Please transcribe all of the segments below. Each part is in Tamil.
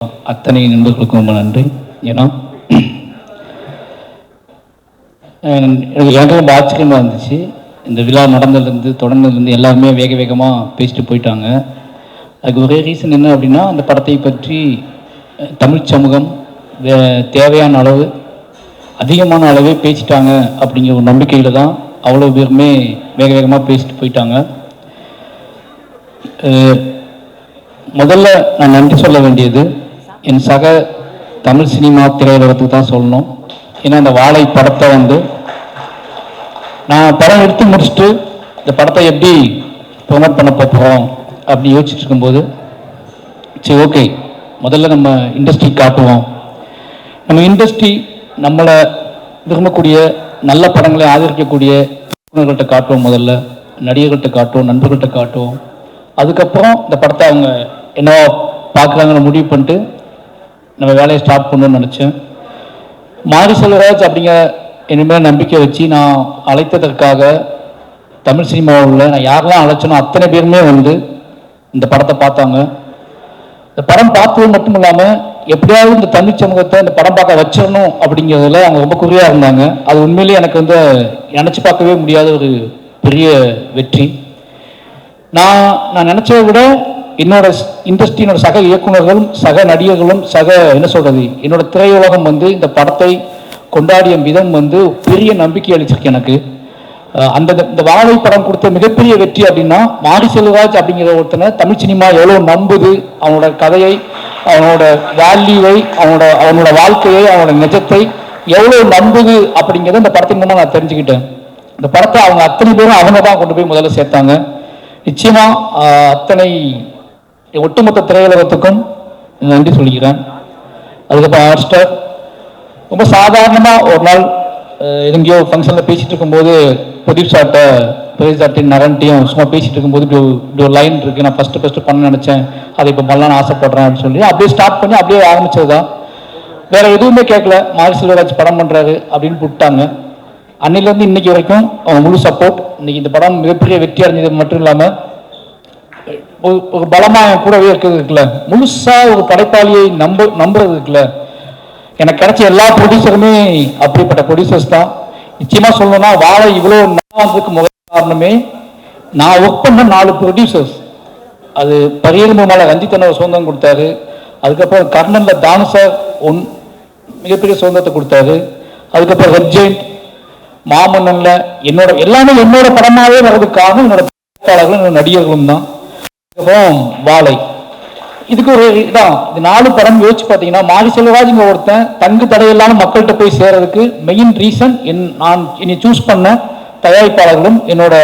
அத்தனை நண்பர்களுக்கும் ரொம்ப நன்றி. ஏன்னா எனக்கு ரொம்ப ஆச்சரியமாக இருந்துச்சு. இந்த விழா நடந்ததுலேருந்து தொடர்ந்ததுலேருந்து எல்லாருமே வேக வேகமாக பேசிட்டு போயிட்டாங்க. அதுக்கு ஒரே ரீசன் என்ன அப்படின்னா, அந்த படத்தை பற்றி தமிழ் சமூகம் தேவையான அளவு அதிகமான அளவே பேசிட்டாங்க அப்படிங்கிற ஒரு நம்பிக்கையில் தான் அவ்வளோ பேருமே வேக வேகமாக பேசிட்டு போயிட்டாங்க. முதல்ல நான் நன்றி சொல்ல வேண்டியது என் சக தமிழ் சினிமா திரையுலகத்துக்கு தான் சொல்லணும். ஏன்னா அந்த வாழை படத்தை நான் படம் எடுத்து முடிச்சுட்டு இந்த படத்தை எப்படி ப்ரொமோட் பண்ண போகிறோம் அப்படி யோசிச்சுட்டு இருக்கும்போது, சரி ஓகே, முதல்ல நம்ம இண்டஸ்ட்ரி காட்டுவோம். நம்ம இண்டஸ்ட்ரி நம்மளை விரும்பக்கூடிய நல்ல படங்களை ஆதரிக்கக்கூடிய இயக்குநர்கள்ட்ட காட்டுவோம், முதல்ல நடிகர்கள்ட்ட காட்டுவோம், நண்பர்கள்ட்ட காட்டுவோம். அதுக்கப்புறம் இந்த படத்தை அவங்க என்னவோ பார்க்குறாங்கன்னு முடிவு பண்ணிட்டு நம்ம வேலையை ஸ்டார்ட் பண்ணணும்னு நினச்சேன். மாரி செல்வராஜ் அப்படிங்கிற இனிமேல் நம்பிக்கை வச்சு நான் அழைத்ததற்காக தமிழ் சினிமாவில் நான் யாரெல்லாம் அழைச்சனோ அத்தனை பேருமே இந்த படத்தை பார்த்தாங்க. இந்த படம் பார்த்தது மட்டும் இல்லாமல் எப்படியாவது இந்த தமிழ் சமூகத்தை இந்த படம் பார்க்க வச்சிடணும் அப்படிங்கிறதுல அவங்க ரொம்ப குறியாக இருந்தாங்க. அது உண்மையிலேயே எனக்கு நினச்சி பார்க்கவே முடியாத ஒரு பெரிய வெற்றி. நான் நினச்சதை விட என்னோட இண்டஸ்ட்ரியினோட சக இயக்குநர்களும் சக நடிகர்களும் என்னோட திரையுலகம் இந்த படத்தை கொண்டாடிய விதம் பெரிய நம்பிக்கை அளிச்சிருக்கு எனக்கு. இந்த வாழை படம் கொடுத்த மிகப்பெரிய வெற்றி அப்படின்னா, மாரி செல்வராஜ் அப்படிங்கிற ஒருத்தனை தமிழ் சினிமா எவ்வளோ நம்புது, அவனோட கதையை, அவனோட வேல்யூவை, அவனோட வாழ்க்கையை, அவனோட நிஜத்தை எவ்வளோ நம்புது அப்படிங்கிறத இந்த படத்தின் மூலமாக நான் தெரிஞ்சுக்கிட்டேன். இந்த படத்தை அவங்க அத்தனை பேரும் அவங்க தான் கொண்டு போய் முதல்ல சேர்த்தாங்க. நிச்சயமா அத்தனை ஒட்டுமொத்த திரையுலகத்துக்கும் நன்றி சொல்லிக்கிறேன். அதுக்கப்புறம் ஆர்ஸ்டர் ரொம்ப சாதாரணமாக ஒரு நாள் எங்கேயோ ஃபங்க்ஷனில் பேசிகிட்டு இருக்கும்போது பிரதீப் சார்ட்டையும் நரன்ட்டையும் சும்மா பேசிகிட்டு இருக்கும்போது இப்படி ஒரு லைன் இருக்குது, நான் ஃபஸ்ட்டு பண்ண நினச்சேன், அதை இப்போ பண்ணலான்னு ஆசைப்பட்றேன் அப்படின்னு சொல்லி அப்படியே ஸ்டார்ட் பண்ணி அப்படியே ஆரம்பிச்சது தான். வேறு எதுவுமே கேட்கல, மாரி செல்வராஜ் படம் பண்ணுறாரு அப்படின்னு கூப்பிட்டாங்க. அன்னிலேருந்து இன்னைக்கு வரைக்கும் அவங்க முழு சப்போர்ட். இன்னைக்கு இந்த படம் மிகப்பெரிய வெற்றி அடைஞ்சது மட்டும் இல்லாமல் ஒரு பலமாக என் கூடவே இருக்கிறது இருக்குல்ல, முழுசாக ஒரு படைப்பாளியை நம்புறது இருக்குல்ல, எனக்கு கிடைச்ச எல்லா ப்ரொடியூசருமே அப்படிப்பட்ட ப்ரொடியூசர்ஸ் தான். நிச்சயமாக சொல்லணும்னா வாழை இவ்வளோ நாளுக்கு முதல் காரணமே நான் ஒர்க் பண்ண 4 ப்ரொடியூசர்ஸ். அது பரியர்மலை ரஞ்சித்தன சுதந்திரம் கொடுத்தாரு. அதுக்கப்புறம் கர்ணனில் தானு சார் மிகப்பெரிய சுதந்திரத்தை கொடுத்தாரு. அதுக்கப்புறம் ரெட்ஜெயிண்ட் மாமன்னன்ல எல்லாமே என்னோட படமாகவே வர்றதுக்காக என்னோட என்னோட நடிகர்களும் தான். அதுக்கப்புறம் வாழை இதுக்கு ஒரு இதான். இது 4 படம் யோசிச்சு பார்த்தீங்கன்னா, மாரி செல்வராஜ் ஒருத்தன் தங்கு தடையில்லாம மக்கள்கிட்ட போய் சேர்றதுக்கு மெயின் ரீசன் நான் என்னை சூஸ் பண்ண தயாரிப்பாளர்களும் என்னோட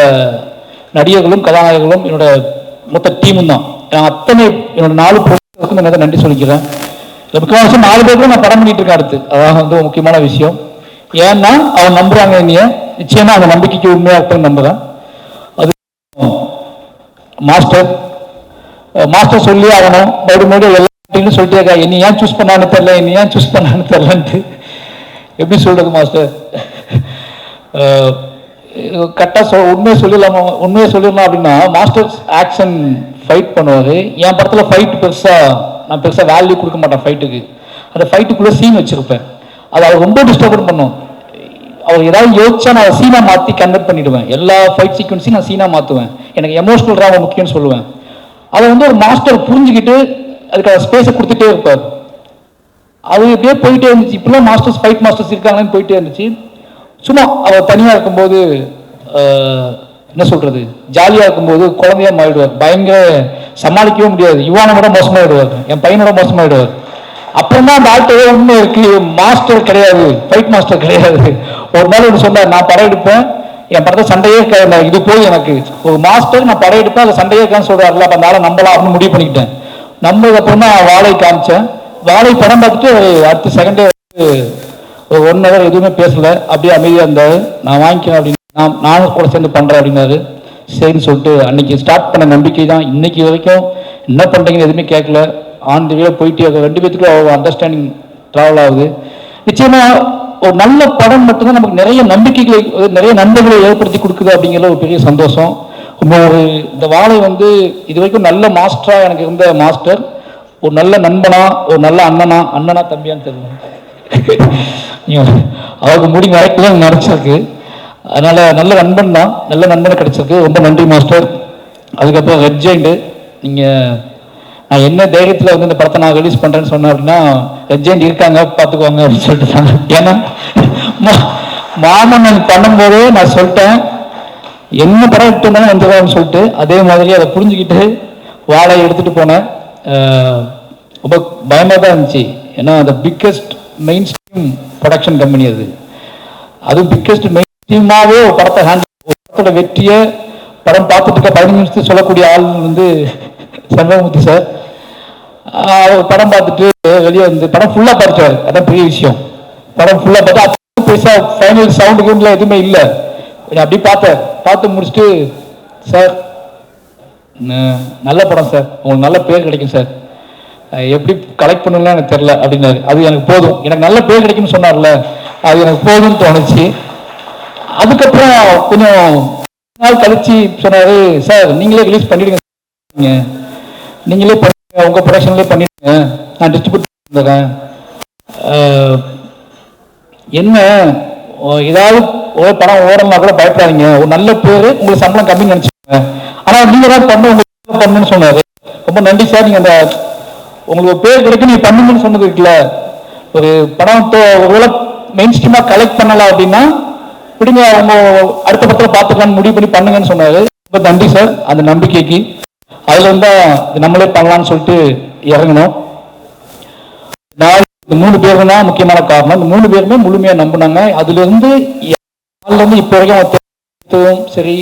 நடிகர்களும் கதாநாயகர்களும் என்னோட மொத்த டீமும் தான். அத்தனை என்னோட 4 ப்ரொடியூசருக்கும் என்ன நன்றி சொல்லிக்கிறேன். முக்கியமான 4 பேருக்கும் நான் படம் பண்ணிட்டு இருக்கேன் அடுத்து. அதான் முக்கியமான விஷயம். ஏன்னா அவன் நம்புறாங்க என்னைய, நிச்சயமா அந்த நம்பிக்கைக்கு உண்மையாக இருப்பேன்னு நம்புறேன். அது மாஸ்டர் சொல்லி ஆகணும், மறுபடியும் எல்லாத்தையும் சொல்லிட்டே இருக்கா, என்னை ஏன் சூஸ் பண்ணான்னு தெரிலன்ட்டு. எப்படி சொல்றது மாஸ்டர், கரெக்டாக உண்மையை சொல்லிடலாம் அப்படின்னா, மாஸ்டர் ஆக்ஷன் ஃபைட் பண்ணுவார். என் படத்தில் ஃபைட் நான் பெருசாக வேல்யூ கொடுக்க மாட்டேன் ஃபைட்டுக்கு. அந்த ஃபைட்டுக்குள்ளே சீன் வச்சுருப்பேன். அது அவர் ரொம்ப டிஸ்டர்ப் பண்ணும். அவர் ஏதாவது யோசிச்சா நான் சீனா மாற்றி கன்வெர்ட் பண்ணிவிடுவேன். எல்லா ஃபைட் சீக்வன்ஸையும் நான் சீனா மாற்றுவேன். எனக்கு எமோஷனல் ரொம்ப முக்கியம்னு சொல்லுவேன். அதை ஒரு மாஸ்டர் புரிஞ்சுக்கிட்டு அதுக்கான ஸ்பேஸை கொடுத்துட்டே இருப்பார். அது எப்படியே போயிட்டே இருந்துச்சு. இப்பெல்லாம் ஃபைட் மாஸ்டர்ஸ் இருக்காங்கன்னு போயிட்டே இருந்துச்சு. சும்மா அவர் தனியாக இருக்கும்போது என்ன சொல்கிறது, ஜாலியாக இருக்கும்போது குழந்தையா மாறிடுவார். பயங்கர சமாளிக்கவே முடியாது. யுவானை விட மோசமாகிடுவார், என் பையனோட மோசமாகிடுவார். அப்புறம் தான் அந்த ஆள்கிட்ட உண்மை இருக்கு, மாஸ்டர் கிடையாது, ஃபைட் மாஸ்டர் கிடையாது. ஒரு நாள் ஒன்று சொன்னார், நான் படம் எடுப்பேன், என் படத்தை சண்டையே இது போய் எனக்கு ஒரு மாஸ்டர், நான் படம் எடுப்பேன், அதை சண்டையே இருக்கான்னு சொல்றாருல, அப்போ அந்த ஆளை நம்பலாம் அப்படின்னு முடிவு பண்ணிக்கிட்டேன். நம்பதுக்கு அப்புறம் தான் வாழை காமிச்சேன். வாழை படம் பார்த்துட்டு அடுத்த செகண்டே ஒரு 1 hour எதுவுமே பேசல, அப்படியே அமைதியாக இருந்தார். நான் வாங்கிக்கிறேன் அப்படின்னு, நானும் கூட சேர்ந்து பண்ணுறேன் அப்படின்னாரு. சரின்னு சொல்லிட்டு அன்னைக்கு ஸ்டார்ட் பண்ண நம்பிக்கை தான் இன்னைக்கு வரைக்கும். என்ன பண்ணுறீங்கன்னு எதுவுமே கேட்கல, ஆன் தி வே போயிட்டே இருக்க. 2 பேத்துக்கும் அவ்வளோ அண்டர்ஸ்டாண்டிங் ட்ராவல் ஆகுது. நிச்சயமாக ஒரு நல்ல படம் மட்டும்தான் நமக்கு நிறைய நம்பிக்கைகளை, நிறைய நன்மைகளை ஏற்படுத்தி கொடுக்குது அப்படிங்கிற ஒரு பெரிய சந்தோஷம். இந்த வாழை இது வரைக்கும் நல்ல மாஸ்டராக எனக்கு இருந்த மாஸ்டர் ஒரு நல்ல நண்பனா, ஒரு நல்ல அண்ணனா தம்பியான்னு தெரியல, அவருக்கு முடி நிறைக்கலாம் நினைச்சிருக்கு. அதனால நல்ல நண்பன் தான், நல்ல நண்பனை கிடைச்சிருக்கு. ரொம்ப நன்றி மாஸ்டர். அதுக்கப்புறம் ரெட் ஜெயிண்ட், நீங்கள் நான் என்ன தைரியத்தில் வந்து இந்த படத்தை நான் ரிலீஸ் பண்ணுறேன்னு சொன்னேன் அப்படின்னா, ரெட் ஜெயிண்ட் இருக்காங்க பார்த்துக்குவாங்க அப்படின்னு சொல்லிட்டு. ஏன்னா மாமன்னன் பண்ணும்போதே நான் சொல்லிட்டேன், என்ன படம் எடுத்துருந்தாலும் வந்துடுவான்னு சொல்லிட்டு, அதே மாதிரி அதை புரிஞ்சுக்கிட்டு வாழை எடுத்துகிட்டு போனேன். ரொம்ப பயமாக தான் இருந்துச்சு. ஏன்னா அந்த biggest main stream production company அது பிக்கெஸ்ட் மெயின் ஸ்ட்ரீமாகவே ஒரு படத்தை ஒரு படத்தோட வெற்றியை படம் பார்த்துட்டு இருக்க 15 நிமிஷத்துக்கு சொல்லக்கூடிய ஆள் வந்து சண்முகமூர்த்தி சார். அவர் படம் பார்த்துட்டு வெளியே வந்து படம் ஃபுல்லாக பார்த்தார். அதான் பெரிய விஷயம். படம் ஃபுல்லாக பார்த்தா பெருசாக ஃபைனல் சவுண்டு கவுண்ட்லாம் எதுவுமே இல்லை. அப்படி பார்த்து முடிச்சுட்டு, சார் நல்ல படம் சார், உங்களுக்கு நல்ல பேர் கிடைக்கும் சார், எப்படி கலெக்ட் பண்ணலாம் எனக்கு தெரில அப்படின்னாரு. அது எனக்கு போதும், எனக்கு நல்ல பேர் கிடைக்கும்னு சொன்னார்ல, அது எனக்கு போதும்னு தோணுச்சு. அதுக்கப்புறம் கொஞ்சம் நாள் கழிச்சு சொன்னாரு, சார் நீங்களே ரிலீஸ் பண்ணிடுங்க, நீங்களே பண்ணுங்க, உங்கள் ப்ரொடக்ஷன்லேயே பண்ணிடுங்க, நான் டிஸ்ட்ரிபியூட் பண்ணுறேன். என்ன ஏதாவது ஒரு படம் ஓடலாம் கூட பயப்படாதீங்க, ஒரு நல்ல பேர், உங்களுக்கு சம்பளம் கம்மி நினைச்சுக்கோங்க, ஆனால் நீங்கள் தான் பண்ணணும்னு சொன்னாரு. ரொம்ப நன்றி சார், நீங்கள் அந்த உங்களுக்கு பேர் கிடைக்கும் நீங்க பண்ணுங்கன்னு சொன்னது இருக்குல்ல, ஒரு படத்தை ஒருவேளை மெயின் ஸ்ட்ரீமா கலெக்ட் பண்ணலாம் அப்படின்னா விடுங்க, அவங்க அடுத்த படத்தில் பார்த்துக்கலாம்னு முடிவு பண்ணி பண்ணுங்கன்னு சொன்னாரு. ரொம்ப நன்றி சார் அந்த நம்பிக்கைக்கு. அதுல இருந்தா நம்மளே பண்ணலாம்னு சொல்லிட்டு இறங்கணும். இந்த 3 பேரும் தான் முக்கியமான காரணம். இந்த 3 பேருமே முழுமையா நம்பினாங்க. அதுல இருந்து இப்போ வரைக்கும் சரி,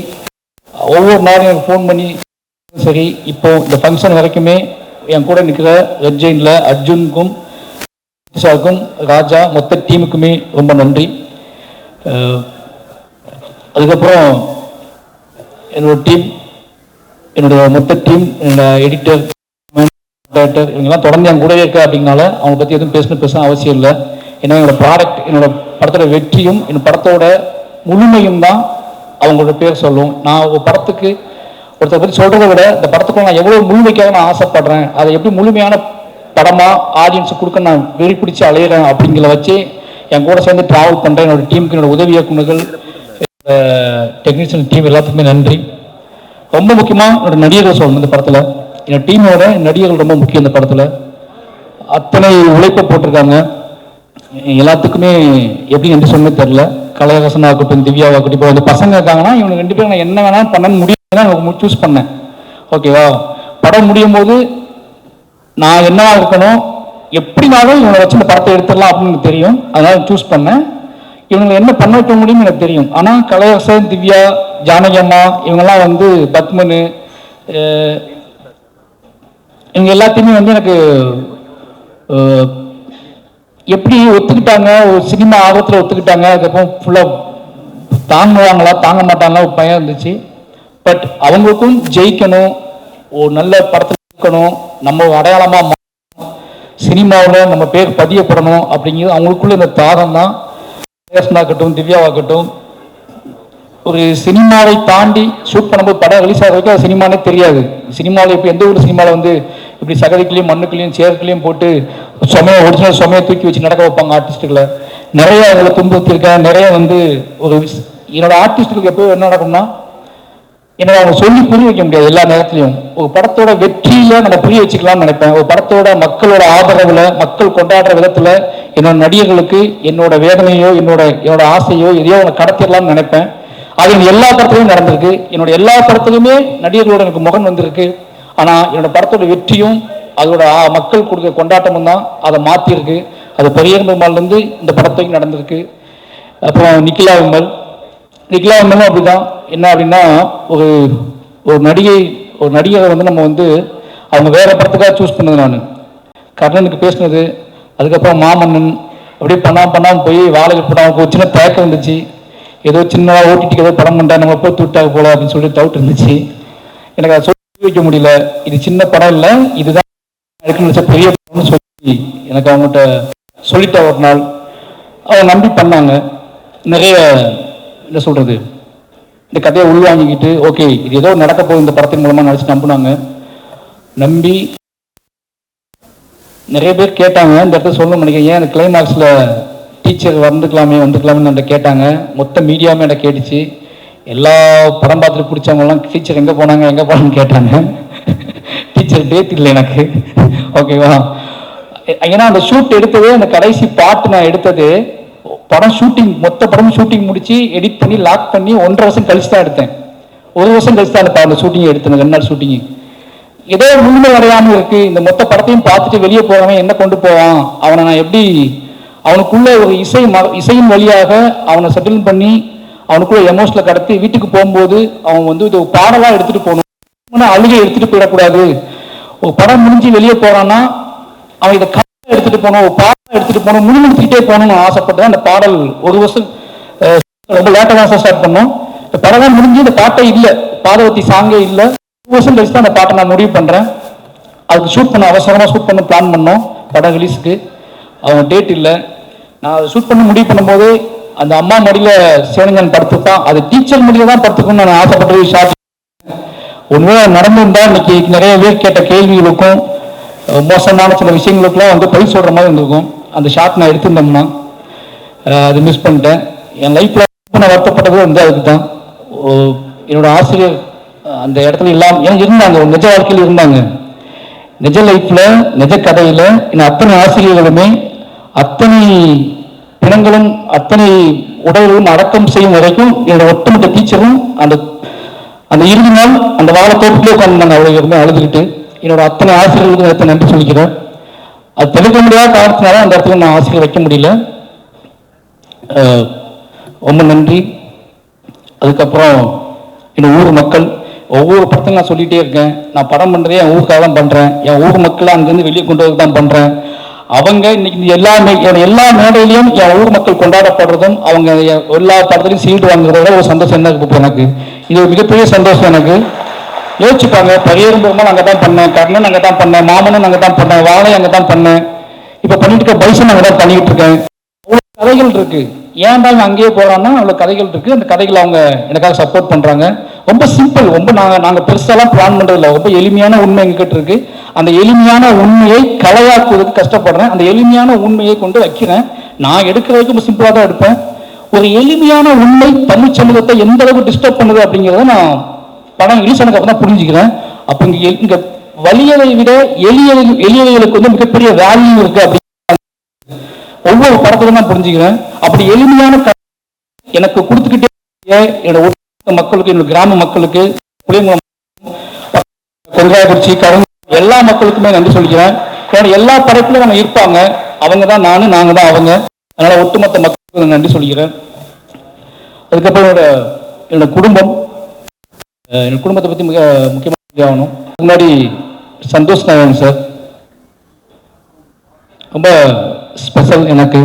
ஒவ்வொரு நாளும் எனக்கு ஃபோன் பண்ணி சரி, இப்போ இந்த ஃபங்க்ஷன் வரைக்குமே என் கூட நிற்கிற ரெட் ஜெயின்ல அர்ஜுனுக்கும் ராஜா மொத்த டீமுக்குமே ரொம்ப நன்றி. அதுக்கப்புறம் என்னோட டீம், என்னோட மொத்த டீம், என்னோட எடிட்டர், டைரக்டர், இவங்கெல்லாம் தொடர்ந்து என் கூடவே இருக்க அப்படின்னால அவங்க பற்றி எதுவும் பேச அவசியம் இல்லை. ஏன்னா என்னோட ப்ராடக்ட், என்னோட படத்தோட வெற்றியும் என் படத்தோட முழுமையும் தான் அவங்களோட பேர் சொல்லும். நான் ஒரு படத்துக்கு ஒருத்தர் பற்றி சொல்றதை விட இந்த படத்துக்குள்ள நான் எவ்வளவு முழுமைக்காக நான் ஆசைப்படுறேன், அதை எப்படி முழுமையான படமா ஆடியன்ஸுக்கு கொடுக்க நான் வெறி பிடிச்சி அலையிறேன் அப்படிங்கிற வச்சு என் கூட சேர்ந்து டிராவல் பண்றேன். என்னோட டீமுக்கு, என்னோட உதவி இயக்குநர்கள், டெக்னீஷியன் டீம் எல்லாத்துக்குமே நன்றி. ரொம்ப முக்கியமா என்னோட நடிகர்கள் சொல்லணும். இந்த படத்துல என்னோட டீமோட நடிகர்கள் ரொம்ப முக்கியம். இந்த படத்துல அத்தனை உழைப்பை போட்டிருக்காங்க. எல்லாத்துக்குமே எப்படி நன்றி சொன்னே தெரியல. கலையரசனாகட்டும், திவ்யாவாகட்டும், இப்போ வந்து பசங்க இருக்காங்கன்னா இவங்க 2 பேரும் நான் என்ன வேணாலும் பண்ண முடியும் சூஸ் பண்ணேன். ஓகேவா, படம் முடியும் போது நான் என்னவா இருக்கணும், எப்படினாலும் இவங்களை வச்சு இந்த படத்தை எடுத்துடலாம் அப்படின்னு தெரியும். அதனால சூஸ் பண்ணேன். இவங்களை என்ன பண்ண வைக்க முடியும்னு எனக்கு தெரியும். ஆனால் கலையரசன், திவ்யா, ஜானகி அம்மா இவங்கெல்லாம் வந்து பத்மனு, இவங்க எல்லாத்தையுமே வந்து எனக்கு எப்படி ஒத்துக்கிட்டாங்க, ஒரு சினிமா ஆர்வத்தில் ஒத்துக்கிட்டாங்க. அதுக்கப்புறம் ஃபுல்லாக தாங்குவாங்களா தாங்க மாட்டாங்களா ஒரு பயம் இருந்துச்சு. பட் அவங்களுக்கும் ஜெயிக்கணும், ஒரு நல்ல படத்தில் இருக்கணும், நம்ம அடையாளமாக சினிமாவில் நம்ம பேர் பதியப்படணும் அப்படிங்கிறது அவங்களுக்குள்ள இந்த தாகம் தான். ஆகட்டும், திவ்யாவாகட்டும், ஒரு சினிமாவை தாண்டி ஷூட் பண்ணும்போது படம் ரிலீஸ் ஆக வரைக்கும் அது சினிமானே தெரியாது. சினிமாவில் இப்போ எந்த ஒரு சினிமாவில் வந்து இப்படி சகதிக்குள்ளேயும் மண்ணுக்குள்ளேயும் சேருக்குள்ளேயும் போட்டு ஒரிஜினல் சுமையை தூக்கி வச்சு நடக்க வைப்பாங்க ஆர்டிஸ்ட்டுகளை. நிறைய அவங்களை துன்புறுத்திருக்கேன். நிறைய வந்து ஒரு என்னோட ஆர்டிஸ்ட்டுக்கு எப்போ என்ன நடக்கும்னா, என்னோட அவங்க சொல்லி புரிய வைக்க முடியாது. எல்லா நேரத்துலையும் ஒரு படத்தோட வெற்றியில நம்ம புரிய வச்சுக்கலாம்னு நினைப்பேன். ஒரு படத்தோட மக்களோட ஆதரவுல, மக்கள் கொண்டாடுற விதத்துல என்னோட நடிகர்களுக்கு என்னோட வேதனையோ என்னோட ஆசையோ எதையோ அவங்க கடத்திடலாம்னு நினைப்பேன். அது எல்லா படத்துலையும் நடந்திருக்கு. என்னோட எல்லா படத்துலையுமே நடிகர்களோட எனக்கு முகம் வந்திருக்கு. ஆனா என்னோட படத்தோட வெற்றியும் அதோட மக்கள் கொடுக்க கொண்டாட்டமும் தான் அதை மாத்திருக்கு. அது பெரியர் பெருமாள்லேருந்து இந்த படத்துக்கு நடந்திருக்கு. அப்புறம் நிக்கிலா விமலும் அப்படிதான். என்ன அப்படின்னா, ஒரு நடிகரை வந்து நம்ம வந்து அவங்க வேற படத்துக்காக சூஸ் பண்ணது. நான் கர்ணனுக்கு பேசினது, அதுக்கப்புறம் மாமன்னன், அப்படியே பண்ணாமல் போய் வாழை போட்டால் ஒரு சின்ன தயக்கம் இருந்துச்சு. ஏதோ சின்னதாக ஓட்டிட்டு ஏதோ படம் பண்ணுறா, நம்ம போய் தூட்டாக போல அப்படின்னு சொல்லிட்டு டவுட் இருந்துச்சு. எனக்கு அதை சொல்லி வைக்க முடியல. இது சின்ன படம் இல்லை, இதுதான் எனக்கு நினைச்ச பெரிய படம்னு சொல்லி எனக்கு அவங்ககிட்ட சொல்லிட்ட ஒரு நாள். அவங்க நம்பி பண்ணாங்க. நிறைய என்ன சொல்றது, இந்த கதையை உள்வாங்கிக்கிட்டு ஓகே இது ஏதோ நடக்க போகுது இந்த படத்தின் மூலமா நினைச்சு நம்பினாங்க. நம்பி நிறைய பேர் கேட்டாங்க, இந்த இடத்துல சொல்ல நினைக்கிறேன், ஏன் அந்த கிளைமாக்ஸில் டீச்சர் வந்துக்கலாமே என்கிட்ட கேட்டாங்க. மொத்த மீடியாவுமே என்கிட்ட கேட்டுச்சு. எல்லா படம் பார்த்துட்டு பிடிச்சவங்கலாம் டீச்சர் எங்கே போனாங்கன்னு கேட்டாங்க. டீச்சர் டேட் இல்லை எனக்கு, ஓகேவா? ஏன்னா அந்த ஷூட் எடுத்தது, அந்த கடைசி பாட்டு நான் எடுத்தது படம் ஷூட்டிங், மொத்த படம் ஷூட்டிங் முடிச்சு எடிட் பண்ணி லாக் பண்ணி 1.5 வருஷம் கழிச்சு தான் எடுத்தேன். 1 வருஷம் கழிச்சு தான் அந்த ஷூட்டிங் எடுத்தேன். 2 நாள் ஷூட்டிங் ஏதோ முழுமை அடையாமல் இருக்கு. இந்த மொத்த படத்தையும் பார்த்துட்டு வெளியே போறவன் என்ன கொண்டு போவான், அவனை நான் எப்படி அவனுக்குள்ள ஒரு இசையின் வழியாக அவனை செட்டில் பண்ணி அவனுக்குள்ள எமோஷனல் கடத்தி வீட்டுக்கு போகும்போது அவன் வந்து இது பாடலா எடுத்துட்டு போகணும், அழுகை எடுத்துட்டு போயிடக்கூடாது. ஒரு படம் முடிஞ்சு வெளியே போறான்னா அவன் இதை எடுத்துட்டு போகணும், ஒரு பாடலை எடுத்துட்டு போகணும், முழுமுடிச்சுக்கிட்டே போகணும்னு ஆசைப்பட்டேன். அந்த பாடல் 1 வருஷம் ரொம்ப லேட்டாக தான் ஸ்டார்ட் பண்ணோம். இந்த படம் முடிஞ்சு இந்த பாட்டே இல்லை, பாதவத்தி சாங்கே இல்லை. 1 வருஷம் கழிச்சு தான் அந்த பாட்டை நான் முடிவு பண்றேன். அதுக்கு அவசரமா ஷூட் பண்ண பிளான் பண்ணோம். படம் ரிலீஸுக்கு அவன் டேட் இல்லை. நான் ஷூட் பண்ணி முடிவு பண்ணும்போது அந்த அம்மா மடியில சேனஞ்சன் படுத்துட்டான். அது டீச்சர் மடியில தான் படுத்துக்கணும்னு நான் ஆசைப்பட்டது. ஷார்ட் உண்மையா நடந்திருந்தா இன்னைக்கு நிறைய பேர் கேட்ட கேள்விகளுக்கும் மோசமான சில விஷயங்களுக்குலாம் வந்து பதில் சொல்ற மாதிரி இருந்திருக்கும். அந்த ஷார்ட் நான் எடுத்திருந்தோம்னா அது மிஸ் பண்ணிட்டேன். என் லைஃப்ல நான் வருத்தப்பட்டது வந்து அதுக்கு தான். என்னோட ஆசிரியர் அந்த இடத்துல இல்லாம எனக்கு இருந்தாங்க, ஒரு நிஜ வாழ்க்கையில் இருந்தாங்க. நிஜ லைஃப்ல நிஜ கதையில இன்னும் அத்தனை ஆசிரியர்களுமே அத்தனை பிணங்களும் அத்தனை உடல்களும் அடக்கம் செய்யும் வரைக்கும் என்னோட ஒட்டுமொத்த டீச்சரும் அந்த அந்த இறுதி நாள் அந்த வாழத்தோப்புலேயே உட்காந்துருந்தாங்க. அவ்வளோ இருந்து அழுதுகிட்டு என்னோட அத்தனை ஆசிரியர்களுக்கு நேரத்தை நன்றி சொல்லிக்கிறேன். அது தெளிக்க முடியாத காரணத்தினால அந்த இடத்துல நான் ஆசிரியர் வைக்க முடியல. ரொம்ப நன்றி. அதுக்கப்புறம் என்னோட ஊர் மக்கள், ஒவ்வொரு படத்தையும் நான் சொல்லிகிட்டே இருக்கேன், நான் படம் பண்ணுறேன் என் ஊருக்காக தான் பண்ணுறேன், என் ஊர் மக்களை அங்கேருந்து வெளியே கொண்டு வந்து தான் பண்ணுறேன். அவங்க இன்னைக்கு எல்லா மேடையிலையும் என் ஊர் மக்கள் கொண்டாடப்படுறதும் அவங்க எல்லா படத்துலையும் சீல்டு வாங்குறதோட ஒரு சந்தோஷம் என்ன இருக்கு எனக்கு. இது ஒரு மிகப்பெரிய சந்தோஷம் எனக்கு. யோசிச்சுப்பாங்க, பரியரும்பெருமாள் அங்கே தான் பண்ணேன், கர்ணன் அங்கே தான் பண்ணேன், மாமனன் அங்கே தான் பண்ணேன், வாழை அங்கே தான் பண்ணேன், இப்போ பண்ணிட்டு இருக்க பைசன் அங்கே தான் பண்ணிக்கிட்டு இருக்கேன். அவ்வளோ கதைகள் இருக்கு. ஏன்டா அங்கேயே போறான்னா அவ்வளோ கதைகள் இருக்கு. அந்த கதைகளை அவங்க எனக்காக சப்போர்ட் பண்றாங்க. ரொம்ப சிம்பிள், ரொம்ப நாங்கள் பெருசாலாம் பிளான் பண்றதில்ல. ரொம்ப எளிமையான உண்மை எங்ககிட்ட இருக்கு. அந்த எளிமையான உண்மையை கலையாக்குவதற்கு கஷ்டப்படுறேன். அந்த எளிமையான உண்மையை கொண்டு வைக்கிறேன். நான் எடுக்கிறதுக்கு ரொம்ப சிம்பிளாக தான் எடுப்பேன். ஒரு எளிமையான உண்மை தமிழ் சமூகத்தை எந்த அளவுக்கு டிஸ்டர்ப் பண்ணுது அப்படிங்கிறத நான் படம் ரிலீஸ் ஆனதுக்கு அப்புறம் தான் புரிஞ்சுக்கிறேன். அப்போ இங்க வலியதை விட எளியவைகளுக்கு வந்து மிகப்பெரிய வேல்யூ இருக்கு அப்படி ஒவ்வொரு படத்திலும் தான் புரிஞ்சுக்கிறேன். அப்படி எளிமையான எனக்கு கொடுத்துக்கிட்டே என்னோட மக்களுக்கு, என்னோட கிராம மக்களுக்கு, புளியங்குளம், கொங்காயக்குறிச்சி, கருங்க எல்லா மக்களுக்குமே நன்றி சொல்லிக்கிறேன். ஏன்னா எல்லா படத்திலும் அவங்க இருப்பாங்க. அவங்க தான் நானு, நாங்க தான் அவங்க. அதனால ஒட்டுமொத்த மக்களுக்கு நன்றி சொல்லிக்கிறேன். அதுக்கப்புறம் என்னோட குடும்பம், என் குடும்பத்தை பற்றி மிக முக்கியமாக ஆகணும். முன்னாடி சந்தோஷ் நாராயணன் சார் ரொம்ப ஸ்பெஷல். எனக்கு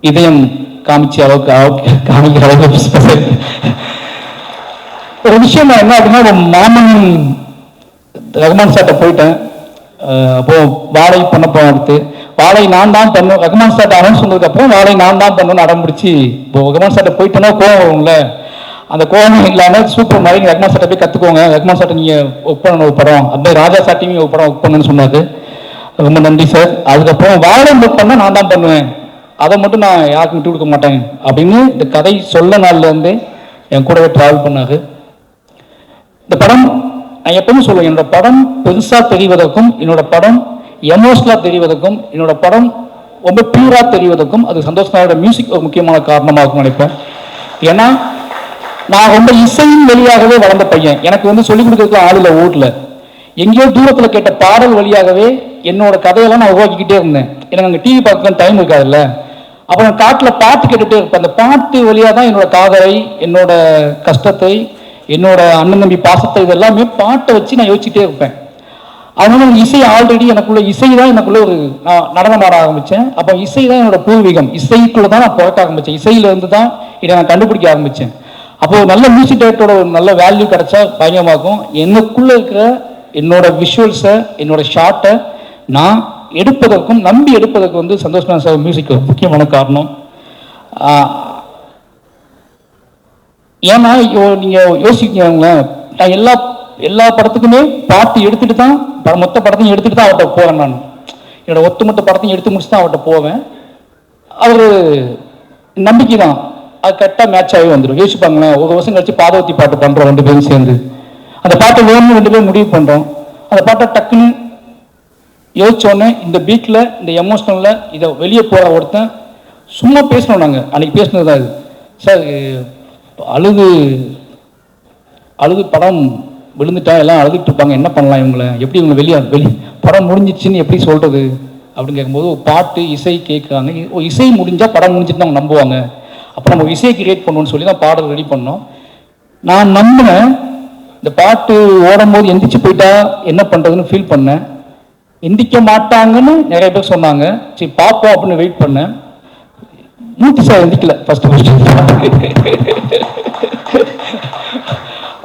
இதயம் காமிக்கிற அளவுக்கு ஸ்பெஷல். ஒரு விஷயம் நான் என்ன அப்படின்னா, மாமன் ரகுமான் சார்ட்ட போயிட்டேன். அப்போ வாழை பண்ண போன அடுத்து வாழை நான் தான் பண்ணும். ரகுமான் சார்ட்ட அனௌன்ஸ் சொன்னதுக்கு அப்புறம் வாழை நான் தான் பண்ணணும்னு அடம்பிடிச்சு. இப்போ ரகுமான் சார்ட்ட போயிட்டேன்னா கோவம் வரும்ல, அந்த கோவம் இல்லாமல் சூப்பர் மாதிரி ரகுமான் சார்ட்ட போய் கற்றுக்கோங்க, ரகுமான் சார்ட்ட நீங்கள் ஒர்க் பண்ணணும் ஒரு படம், அப்படியே ராஜா சார்ட்டையும் ஒரு படம் ஒர்க் பண்ணணும்னு சொன்னாரு. ரொம்ப நன்றி சார். அதுக்கப்புறம் வாழை புக் பண்ணால் நான் தான் பண்ணுவேன், அதை மட்டும் நான் யாருக்கும் விட்டு கொடுக்க மாட்டேன் அப்படின்னு இந்த கதை சொல்ல நாள்லேருந்து என் கூடவே ட்ராவல் பண்ணாரு. இந்த படம் நான் எப்பவும் சொல்லுவேன், என்னோட படம் பெருசாக தெரிவதற்கும், என்னோட படம் எமோஷனலாக தெரிவதற்கும், என்னோட படம் ரொம்ப பியூராக தெரிவதற்கும் அது சந்தோஷ் நாயோட மியூசிக் ஒரு முக்கியமான காரணமாக இருக்கும்னு நினைப்பேன். ஏன்னா நான் ரொம்ப இசையின் வழியாகவே வளர்ந்த பையன். எனக்கு வந்து சொல்லிக் கொடுக்கறதுக்கு ஆள் இல்லை ஊரில். எங்கேயோ தூரத்தில் கேட்ட பாடல் வழியாகவே என்னோட கதையெல்லாம் நான் உருவாக்கிக்கிட்டே இருந்தேன். எனக்கு அங்கே டிவி பார்க்க டைம் இருக்காதுல்ல. அப்புறம் காட்டில் பாட்டு கேட்டுகிட்டே இருப்பேன். அந்த பாட்டு வழியாக தான் என்னோட காதலை, என்னோட கஷ்டத்தை, என்னோட அண்ணன் தம்பி பாசத்தை, இதெல்லாமே பாட்டை வச்சு நான் யோசிச்சுட்டே இருப்பேன். அதனால இசை ஆல்ரெடி எனக்குள்ள இசை தான் எனக்குள்ள ஒரு நான் நடனம் ஆட ஆரம்பித்தேன். அப்போ இசை தான் என்னோட பூர்வீகம். இசைக்குள்ளே தான் நான் பிறக்க ஆரம்பித்தேன். இசையிலேருந்து தான் இதை நான் கண்டுபிடிக்க ஆரம்பித்தேன். அப்போது நல்ல மியூசிக் டைரக்டரோட ஒரு நல்ல வேல்யூ கிடைச்சா பயங்கரமாகும். எனக்குள்ளே இருக்கிற என்னோட விஷுவல்ஸை, என்னோட ஷார்ட்டை நான் எடுப்பதற்கும் நம்பி எடுப்பதற்கு வந்து சந்தோஷ் நாராயணன் சார் மியூசிக் முக்கியமான காரணம். ஏன்னா நீங்கள் யோசிக்கிறவங்களேன், நான் எல்லா படத்துக்குமே பாட்டு எடுத்துகிட்டு தான் மொத்த படத்தையும் எடுத்துகிட்டு தான் அவர்கிட்ட போகிறேன். நான் என்னோட ஒட்டுமொத்த படத்தையும் எடுத்து முடிச்சு தான் அவர்கிட்ட போவேன். அவர் நம்பிக்கை தான், அது கரெக்டாக மேட்ச் ஆகி வந்துடும். யோசிப்பாங்களேன், ஒரு வருஷம் கழிச்சு பாதவத்தி பாட்டு பண்ணுறோம் 2 பேரும் சேர்ந்து, அந்த பாட்டை வேணும்னு 2 பேரும் முடிவு பண்ணுறோம். அந்த பாட்டை டக்குன்னு யோசிச்சோடனே இந்த பீட்டில் இந்த எமோஷனலில் இதை வெளியே போகிற ஒருத்தன் சும்மா பேசணும். நாங்கள் அன்றைக்கி பேசினது தான் இது சார். அழுது படம் விழுந்துட்டா எல்லாம் அழுதுட்டு இருப்பாங்க, என்ன பண்ணலாம் இவங்களை, எப்படி இவங்க வெளியே படம் முடிஞ்சிச்சுன்னு எப்படி சொல்கிறது அப்படின்னு கேட்கும்போது பாட்டு இசை கேட்குறாங்க. இசை முடிஞ்சால் படம் முடிஞ்சிட்டு அவங்க நம்புவாங்க, அப்போ நம்ம இசையை கிரியேட் பண்ணணும்னு சொல்லி தான் பாடல் ரெடி பண்ணோம். நான் நம்பினேன். இந்த பாட்டு ஓடும்போது எந்திரிச்சு போயிட்டா என்ன பண்ணுறதுன்னு ஃபீல் பண்ணேன். எந்திரிக்க மாட்டாங்கன்னு நிறைய பேர் சொன்னாங்க. சரி பார்ப்போம் அப்படின்னு வெயிட் பண்ணேன். மூர்த்தி சார் எந்திக்கல ஃபர்ஸ்ட்.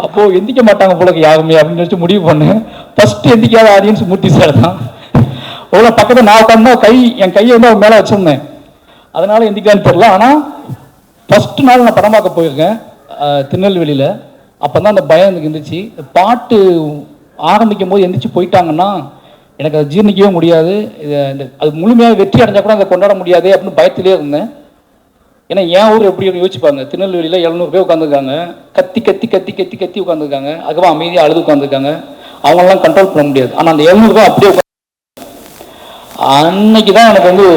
அப்போ எந்திக்க மாட்டாங்க போல யாருமே அப்படின்னு வச்சு முடிவு பண்ணேன். ஃபர்ஸ்ட் எந்திக்காத ஆடியன்ஸ் மூர்த்தி சார் தான். அவ்வளோ பக்கத்தில் நான் உட்காந்து என் கையை வந்து அவன் மேலே வச்சிருந்தேன், அதனால எந்திக்கலான்னு தெரியல. ஆனால் ஃபர்ஸ்ட் நாள் நான் படம் பார்க்க போயிருக்கேன் திருநெல்வேலியில். அப்போ தான் அந்த பயம் எனக்கு இருந்துச்சு. பாட்டு ஆரம்பிக்கும் போது எந்திரிச்சு போயிட்டாங்கன்னா எனக்கு அதை ஜீர்ணிக்கவே முடியாது, அது முழுமையாக வெற்றி அடைஞ்சால் கூட அதை கொண்டாட முடியாது அப்படின்னு பயத்திலே இருந்தேன். ஏன்னா என் ஊர் எப்படி யோசிப்பாங்க, திருநெல்வேலியில் 700 பேர் உட்காந்துருக்காங்க, கத்தி கத்தி கத்தி கத்தி கத்தி உட்காந்துருக்காங்க, அதுக்கப்புறம் அமைதியாக அழுது உட்காந்துருக்காங்க, அவங்களெலாம் கண்ட்ரோல் பண்ண முடியாது. ஆனால் அந்த 700 பேர் அப்படியே அன்னைக்கு தான் எனக்கு வந்து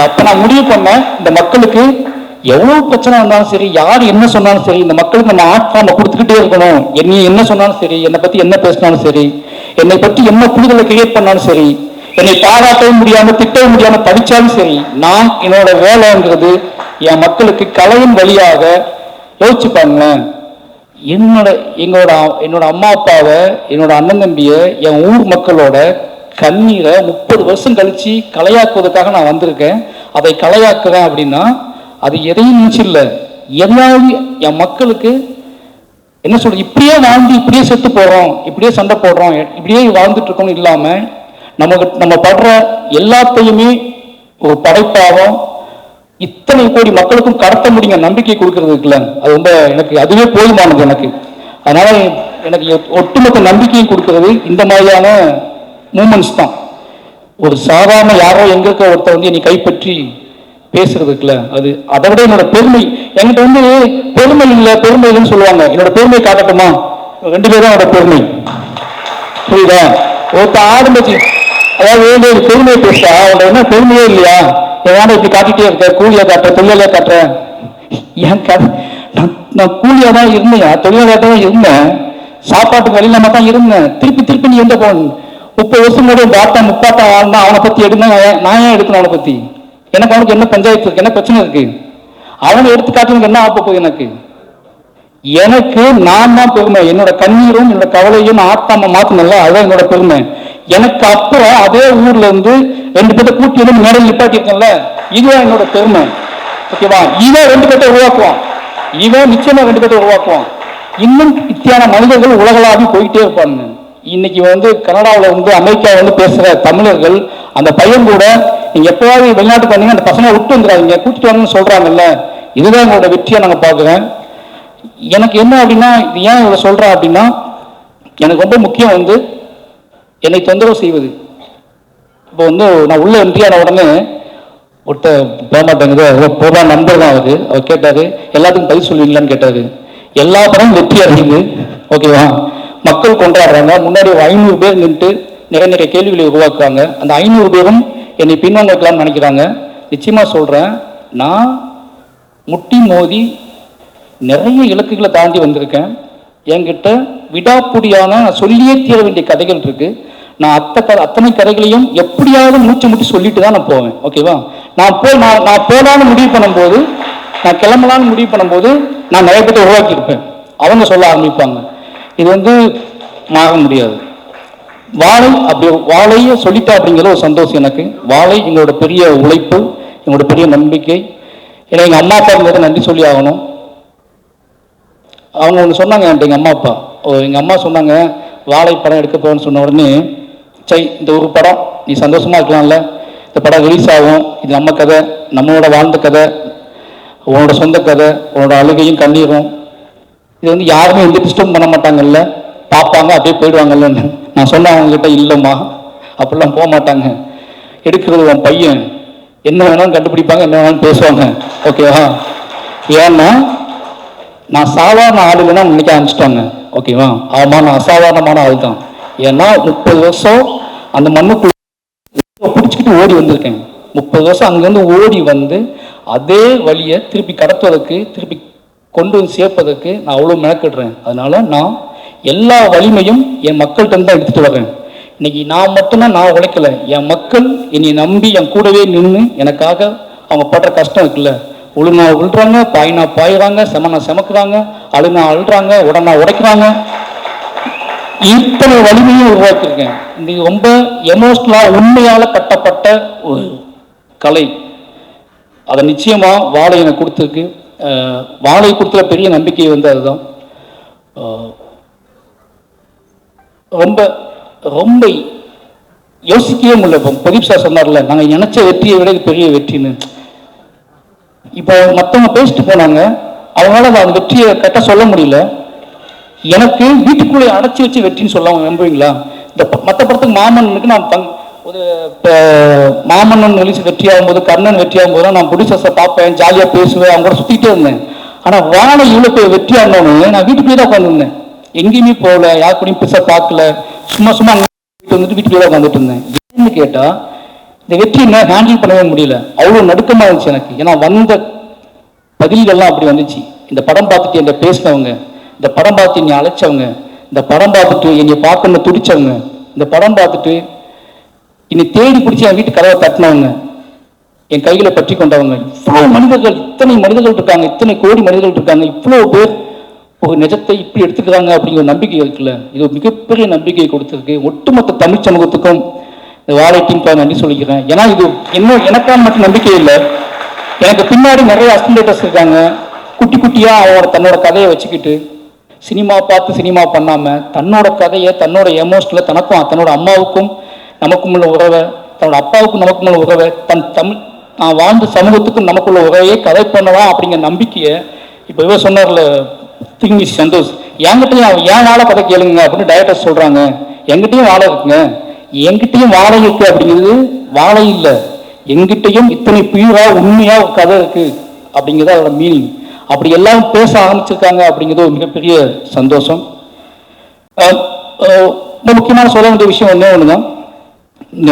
அப்போ நான் முடிவு பண்ணேன், இந்த மக்களுக்கு எவ்வளோ பிரச்சனை வந்தாலும் சரி, யார் என்ன சொன்னாலும் சரி, இந்த மக்களுக்கு நம்ம ஆர்ட் ஃபார்மை கொடுத்துக்கிட்டே இருக்கணும். என்னை என்ன சொன்னாலும் சரி, என்னை பற்றி என்ன பேசினாலும் சரி, என்னை பற்றி என்ன புரிதலை கிரியேட் பண்ணாலும் சரி, என்னை பாராட்டவும் முடியாமல் திட்டவும் முடியாமல் படித்தாலும் சரி, நான் என்னோட வேலைங்கிறது என் மக்களுக்கு கலையின் வழியாக யோசிச்சுப்பாங்களேன். என்னோட அம்மா அப்பாவை, என்னோட அண்ணன் தம்பியை, என் ஊர் மக்களோட கண்ணீரை 30 வருஷம் கழிச்சு கலையாக்குவதற்காக நான் வந்திருக்கேன். அதை கலையாக்குறேன் அப்படின்னா அது எதையும் நினைச்சு இல்லை, எல்லாரும் என் மக்களுக்கு என்ன சொல்றது, இப்படியே வாழ்ந்து இப்படியே செத்து போறோம், இப்படியே சண்டை போடுறோம், இப்படியே வாழ்ந்துட்டு இருக்கோம் இல்லாம நம்ம படுற எல்லாத்தையுமே ஒரு படைப்பாகவும் இத்தனை கோடி மக்களுக்கும் கடத்த முடியுங்க நம்பிக்கை கொடுக்கறது இருக்குல்ல, அது ரொம்ப எனக்கு அதுவே போதுமானது எனக்கு. அதனால எனக்கு ஒட்டுமொத்த நம்பிக்கையை கொடுக்கறது இந்த மாதிரியான மூமெண்ட்ஸ் தான். ஒரு சாதாரண யாரோ எங்க இருக்க ஒருத்தர் வந்து என்னை கைப்பற்றி பேசுறது இருக்குல்ல, அது அதை விட என்னோட பெருமை. என்கிட்ட வந்து பெருமை இல்லை பெருமை இல்லைன்னு சொல்லுவாங்க, என்னோட பெருமை காட்டட்டுமா? 2 பேரும் என்னோட பெருமை, புரியுதா? ஒருத்த ஆரம்பிச்சு அதாவது பெருமையை பேசா அவனோட என்ன பெருமையே இல்லையா, என் இப்படி காட்டிட்டே இருக்க, கூலியா காட்டுற தொழிலாளியா காட்டுறேன். ஏன் நான் கூலியா தான் இருந்தேன், தொழிலாளியா தான் இருந்தேன், சாப்பாட்டுக்கு வழி இல்லாம தான் இருந்தேன். திருப்பி நீ எந்த போகணும்? 30 வருஷம் கூட பாட்டா முப்பாட்டா வாழ்ந்தா அவனை பத்தி எடுனா நான் ஏன் எடுக்கணும்? அவனை பத்தி எனக்கு அவனுக்கு என்ன பஞ்சாயத்து இருக்கு, என்ன பிரச்சனை இருக்கு? அவனை எடுத்து காட்டுறதுக்கு என்ன ஆப்ப போகுது? எனக்கு நான் தான் பெருமை. என்னோட கண்ணீரும் என்னோட கவலையும் ஆட்டாம மாத்தணும்ல, அதுதான் என்னோட பெருமை. எனக்கு அப்புறம் அதே ஊர்ல இருந்து 2 பேர்த்த கூட்டி வந்து மேடையில் நிப்பாட்டி இருக்கேன்ல, இதுதான் என்னோட பெருமை. ஓகேவா? இவன் 2 பேர்த்த உருவாக்குவான், இவன் நிச்சயமா 2 பேர்த்த உருவாக்குவான். இன்னும் இத்தியான மனிதர்கள் உலகளாவி போயிட்டே இருப்பாங்க. இன்னைக்கு வந்து கனடாவில் வந்து அமெரிக்காவில் வந்து பேசுற தமிழர்கள், அந்த பையன் கூட நீங்க எப்போவாவது வெளிநாட்டுக்கு வந்தீங்க அந்த பசங்களை விட்டு வந்துடாதீங்க, கூட்டிட்டு வரணும்னு சொல்றாங்கல்ல, இதுதான் எங்களோட வெற்றியை நாங்கள் பார்க்குறேன். எனக்கு என்ன அப்படின்னா, இது ஏன் இவ்வளோ சொல்றேன் அப்படின்னா, எனக்கு ரொம்ப முக்கியம் வந்து என்னை தொந்தரவு செய்வது. இப்போ வந்து நான் உள்ள என்ட்ரியான உடனே ஒருத்தர் போக மாட்டேங்குது, போதா நண்பர் தான் அவர் கேட்டாரு, எல்லாத்துக்கும் பதில் சொல்லுவீங்களான்னு கேட்டாரு. எல்லா படமும் வெற்றி அடையுது, ஓகேவா? மக்கள் கொண்டாடுறாங்க, முன்னாடி 500 பேர் நின்று நிறைய கேள்விகளை உருவாக்குறாங்க. அந்த 500 பேரும் என்னை பின்வாங்க வைக்கலாம்னு நினைக்கிறாங்க. நிச்சயமா சொல்றேன், நான் முட்டி மோதி நிறைய இலக்குகளை தாண்டி வந்திருக்கேன். என்கிட்ட விடாப்புடியான சொல்லியே தீர வேண்டிய கதைகள் இருக்கு. நான் அத்தனை கதைகளையும் எப்படியாவது மூச்சு முட்டி சொல்லிட்டு தான் நான் போவேன், ஓகேவா? நான் போகலான்னு முடிவு பண்ணும்போது, நான் கிளம்பலான்னு முடிவு பண்ணும்போது நான் நிறைய பேர்த்தை உருவாக்கியிருப்பேன், அவங்க சொல்ல ஆரம்பிப்பாங்க. இது வந்து மாற முடியாது. வாழையை சொல்லிட்டா அப்படிங்கிற ஒரு சந்தோஷம் எனக்கு. வாழை எங்களோட பெரிய உழைப்பு, எங்களோட பெரிய நம்பிக்கை. ஏன்னா எங்கள் அம்மா அப்பா நன்றி சொல்லி ஆகணும். அவங்க ஒன்று சொன்னாங்க என்கிட்ட, எங்கள் அம்மா சொன்னாங்க, வாழை படம் எடுக்க போகிறேன்னு சொன்ன உடனே, இந்த ஒரு படம் நீ சந்தோஷமா இருக்கலாம்ல, இந்த படம் ரிலீஸ் ஆகும், இது நம்ம கதை, நம்மளோட வாழ்ந்த கதை, உன்னோட சொந்த கதை, உன்னோட அழுகையும் கண்ணீரும், இது வந்து யாருமே எந்த டிஸ்டர்ப் பண்ண மாட்டாங்கல்ல, பார்ப்பாங்க அப்படியே போயிடுவாங்கல்லன்னு நான் சொன்னேன் அவங்ககிட்ட. இல்லைம்மா அப்படிலாம் போக மாட்டாங்க, எடுக்கிறது உன் பையன், என்ன வேணாலும் கண்டுபிடிப்பாங்க, என்ன வேணாலும் பேசுவாங்க, ஓகேவா? ஏன்னா நான் சாதாரண ஆள் இல்லைன்னா நினைக்க ஆரம்பிச்சிட்டாங்க, ஓகேவா? ஆமா, நான் அசாதாரணமான ஆள் தான். ஏன்னா 30 வருஷம் அந்த மண்ணுக்குள்ள பிடிச்சிக்கிட்டு ஓடி வந்திருக்கேன். 30 வருஷம் அங்கேருந்து ஓடி வந்து அதே வழியை திருப்பி கடத்துவதற்கு, திருப்பி கொண்டு வந்து சேர்ப்பதற்கு நான் அவ்வளோ மெனக்கிடுறேன். அதனால நான் எல்லா வலிமையும் என் மக்கள்கிட்ட தான் எடுத்துகிட்டு வர்றேன். இன்னைக்கு நான் மட்டும்தான் நான் உழைக்கல, என் மக்கள் என்னை நம்பி என் கூடவே நின்று எனக்காக அவங்க படுற கஷ்டம் இருக்குல்ல, உழுனா உழுறாங்க, பாயினா பாயிறாங்க, செமனா செமக்குறாங்க, அழுனா அழுறாங்க, உடனா உடைக்கிறாங்க, இத்தனை வலிமையும் உருவாக்கியிருக்கேன். இது ரொம்ப எமோஷனலாக உண்மையால் கட்டப்பட்ட ஒரு கலை. அதை நிச்சயமா வாழை எனக்கு கொடுத்துருக்கு. வாழை கொடுத்துல பெரிய நம்பிக்கை வந்து அதுதான். ரொம்ப ரொம்ப யோசிக்கவே முடியல. இப்போ பிரதீப் சார் சொன்னார்ல, நாங்கள் நினைச்ச வெற்றியை விட இது பெரிய வெற்றின்னு. இப்போ மற்றவங்க பேசிட்டு போனாங்க, அவங்களால அந்த வெற்றியை கரெக்டாக சொல்ல முடியல. எனக்கு வீட்டுக்குள்ளே அடைச்சி வச்சு வெற்றின்னு சொல்லுவாங்க, நம்புவீங்களா? இந்த மற்ற படத்துக்கு மாமன்னுக்கு நான் ஒரு மாமன்னன் ரிலீஸ் வெற்றி ஆகும்போது, கர்ணன் வெற்றி ஆகும்போது நான் ப்ரொடியூசர்ஸை பார்ப்பேன், ஜாலியாக பேசுவேன், அவங்க கூட சுற்றிக்கிட்டே இருந்தேன். ஆனால் வாழை இவ்வளோ போய் வெற்றி ஆனோன்னு நான் வீட்டுக்குள்ளே தான் உட்காந்துருந்தேன், எங்கேயுமே போகல, யார் கூடயும் பெருசாக பார்க்கல, சும்மா சும்மா வீட்டு வந்துட்டு வீட்டுக்குள்ளே தான் உட்காந்துட்டு இருந்தேன். ஏன்னு கேட்டால் இந்த வெற்றி என்ன ஹேண்டில் பண்ணவே முடியல, அவ்வளோ நடுக்கமாக இருந்துச்சு எனக்கு. ஏன்னா வந்த பதில்கள்லாம் அப்படி வந்துச்சு. இந்த படம் பார்த்துட்டு என்னை பேசினவங்க, இந்த படம் பார்த்து என்னை அழைச்சவங்க, இந்த படம் பார்த்துட்டு என்னை பார்க்கணும்னு துடிச்சவங்க, இந்த படம் பார்த்துட்டு என்னை தேடி பிடிச்சி என் வீட்டு கதவை தட்டினவங்க, என் கைகளை பற்றி கொண்டவங்க, இவ்வளோ மனிதர்கள், இத்தனை மனிதர்கள் இருக்காங்க, இத்தனை கோடி மனிதர்கள் இருக்காங்க, இவ்வளோ பேர் ஒரு நிஜத்தை இப்படி எடுத்துக்கிறாங்க அப்படிங்கிற நம்பிக்கை இருக்குல்ல, இது ஒரு மிகப்பெரிய நம்பிக்கையை கொடுத்துருக்கு. ஒட்டுமொத்த தமிழ் சமூகத்துக்கும் இந்த வாழை டீமுக்காக நன்றி சொல்லிக்கிறேன். ஏன்னா இது எனக்கான மட்டும் நம்பிக்கை இல்லை, எனக்கு பின்னாடி நிறைய அசிஸ்டன்டர்ஸ் இருக்காங்க, குட்டி குட்டியாக அவங்களோட தன்னோட கதையை வச்சுக்கிட்டு சினிமா பார்த்து சினிமா பண்ணாமல் தன்னோட கதையை, தன்னோட எமோஷனில் தனக்கும் தன்னோட அம்மாவுக்கும் நமக்கும் உள்ள உறவை, தன்னோட அப்பாவுக்கும் நமக்கும் உள்ள உறவை, நான் வாழ்ந்த சமூகத்துக்கும் நமக்குள்ள உறவையே கதை பண்ணலாம் அப்படிங்கிற நம்பிக்கையை இப்போ இவர் சொன்னார்ல திங்க் சந்தோஷ், என்கிட்டையும் ஏன் வாழை கதை கேளுங்க அப்படின்னு டைரக்டர் சொல்கிறாங்க. என்கிட்டையும் வாழை இருக்குங்க, என்கிட்டையும் வாழை இருக்கு அப்படிங்கிறது வாழை இல்லை, எங்கிட்டையும் இத்தனை பியூராக உண்மையாக ஒரு கதை இருக்கு அப்படிங்கிறது அதோட மீனிங். அப்படி எல்லாம் பேச ஆரம்பிச்சிருக்காங்க அப்படிங்கிறது ஒரு மிகப்பெரிய சந்தோஷம். முக்கியமான சொல்ல வேண்டிய விஷயம் ஒன்று தான்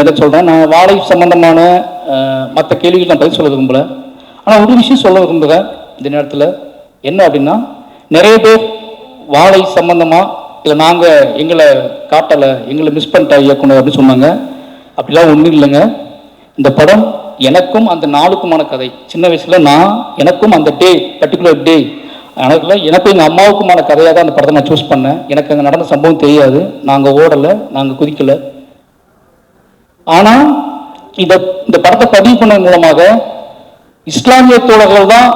எதை சொல்கிறேன். நான் வாழை சம்பந்தமான மற்ற கேள்விகள் நான் பதில் சொல்ல விரும்பல. ஆனால் ஒரு விஷயம் சொல்ல விரும்புகிறேன் இந்த நேரத்தில். என்ன அப்படின்னா, நிறைய பேர் வாழை சம்பந்தமாக இல்லை நாங்கள் எங்களை காட்டலை, எங்களை மிஸ் பண்ணிட்டா இயக்குனர் அப்படின்னு சொன்னாங்க. அப்படிலாம் ஒன்றும் இல்லைங்க. இந்த படம் எனக்கும் அந்த நாளுக்குமான கதை. சின்ன வயசில் எனக்கும் அந்த டே, பர்டிகுலர் டே, எனக்கும் எங்கள் அம்மாவுக்குமான கதையாக தான் அந்த படத்தை நான் சூஸ் பண்ணேன். எனக்கு அங்கே நடந்த சம்பவம் தெரியாது, நாங்கள் ஓடலை, நாங்கள் குதிக்கலை. ஆனால் இந்த படத்தை பதிவு பண்ணது மூலமாக இஸ்லாமிய தோழர்கள் தான்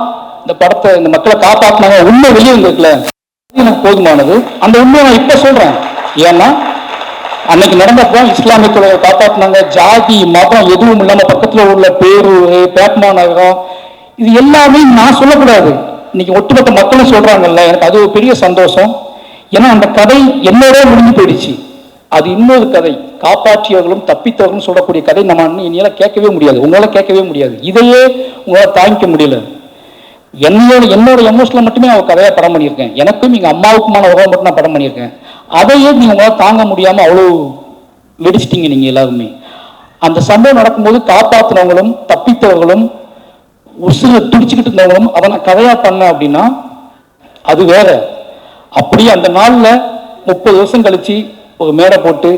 இந்த படத்தை, இந்த மக்களை காப்பாற்றினாங்க. உண்மை வெளியே இருக்குல்ல, எனக்கு போதுமானது. அந்த உண்மையை நான் இப்போ சொல்கிறேன். ஏன்னா அன்னைக்கு நடந்தப்போ இஸ்லாமிய தோழர்கள் காப்பாற்றினாங்க. ஜாதி மதம் எதுவும் இல்லாமல் பக்கத்தில் உள்ள பேரூர், பேட்மா நகரம், இது எல்லாமே நான் சொல்லக்கூடாது, இன்னைக்கு ஒட்டுமொத்த மக்களும் சொல்றாங்கல்ல. எனக்கு அது ஒரு பெரிய சந்தோஷம். ஏன்னா அந்த கதை என்னோட முடிஞ்சு போயிடுச்சு. அது இன்னொரு கதை, காப்பாற்றியவர்களும் தப்பித்தவர்களும் சொல்லக்கூடிய கதை நம்ம இனியால கேட்கவே முடியாது, உங்களால கேட்கவே முடியாது. இதையே உங்களால் தாங்கிக்க முடியல. என்னோட எமோஷனில் மட்டுமே நான் கதையாக படம் பண்ணியிருக்கேன். எனக்கும் எங்கள் அம்மாவுக்குமான உறவை மட்டும் நான் படம் பண்ணியிருக்கேன். அதையே நீங்கள் உங்களால் தாங்க முடியாமல் அவ்வளோ வெடிச்சிட்டிங்க நீங்கள் எல்லாருமே. அந்த சம்பவம் நடக்கும்போது காப்பாற்றினவங்களும் தப்பித்தவர்களும் உசுரை துடிச்சுக்கிட்டு இருந்தவங்களும் அதை நான் கதையாக பண்ணேன் அப்படின்னா அது வேற. அப்படியே அந்த நாளில் 30 வருஷம் கழிச்சு ஒரு மேடை போட்டு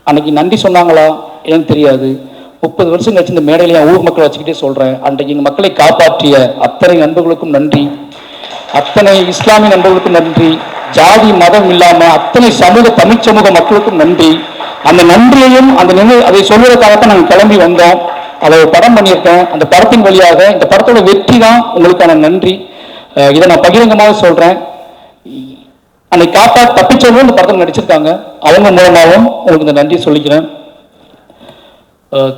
அன்னைக்கு நன்றி சொன்னாங்களா என்னன்னு தெரியாது. 30 வருஷம் கழிச்சு இந்த மேடையில என் ஊர் மக்களை வச்சுக்கிட்டே சொல்றேன், அன்றைக்கு எங்கள் மக்களை காப்பாற்றிய அத்தனை நண்பர்களுக்கும் நன்றி, அத்தனை இஸ்லாமிய நண்பர்களுக்கும் நன்றி, ஜாதி மதம் இல்லாம அத்தனை தமிழ் சமூக மக்களுக்கும் நன்றி. அந்த நன்றியையும் அதை சொல்வதற்காகத்தான் நாங்கள் கிளம்பி வந்தோம். அதை படம் பண்ணியிருக்கேன். அந்த படத்தின் வழியாக இந்த படத்தோட வெற்றி தான் உங்களுக்கான நன்றி. இதை நான் பகிரங்கமாக சொல்றேன். அன்னைக்கு தப்பிச்சவங்களும் இந்த படத்தில் நடிச்சிருக்காங்க, அவங்க மூலமாகவும் உங்களுக்கு இந்த நன்றி சொல்லிக்கிறேன்.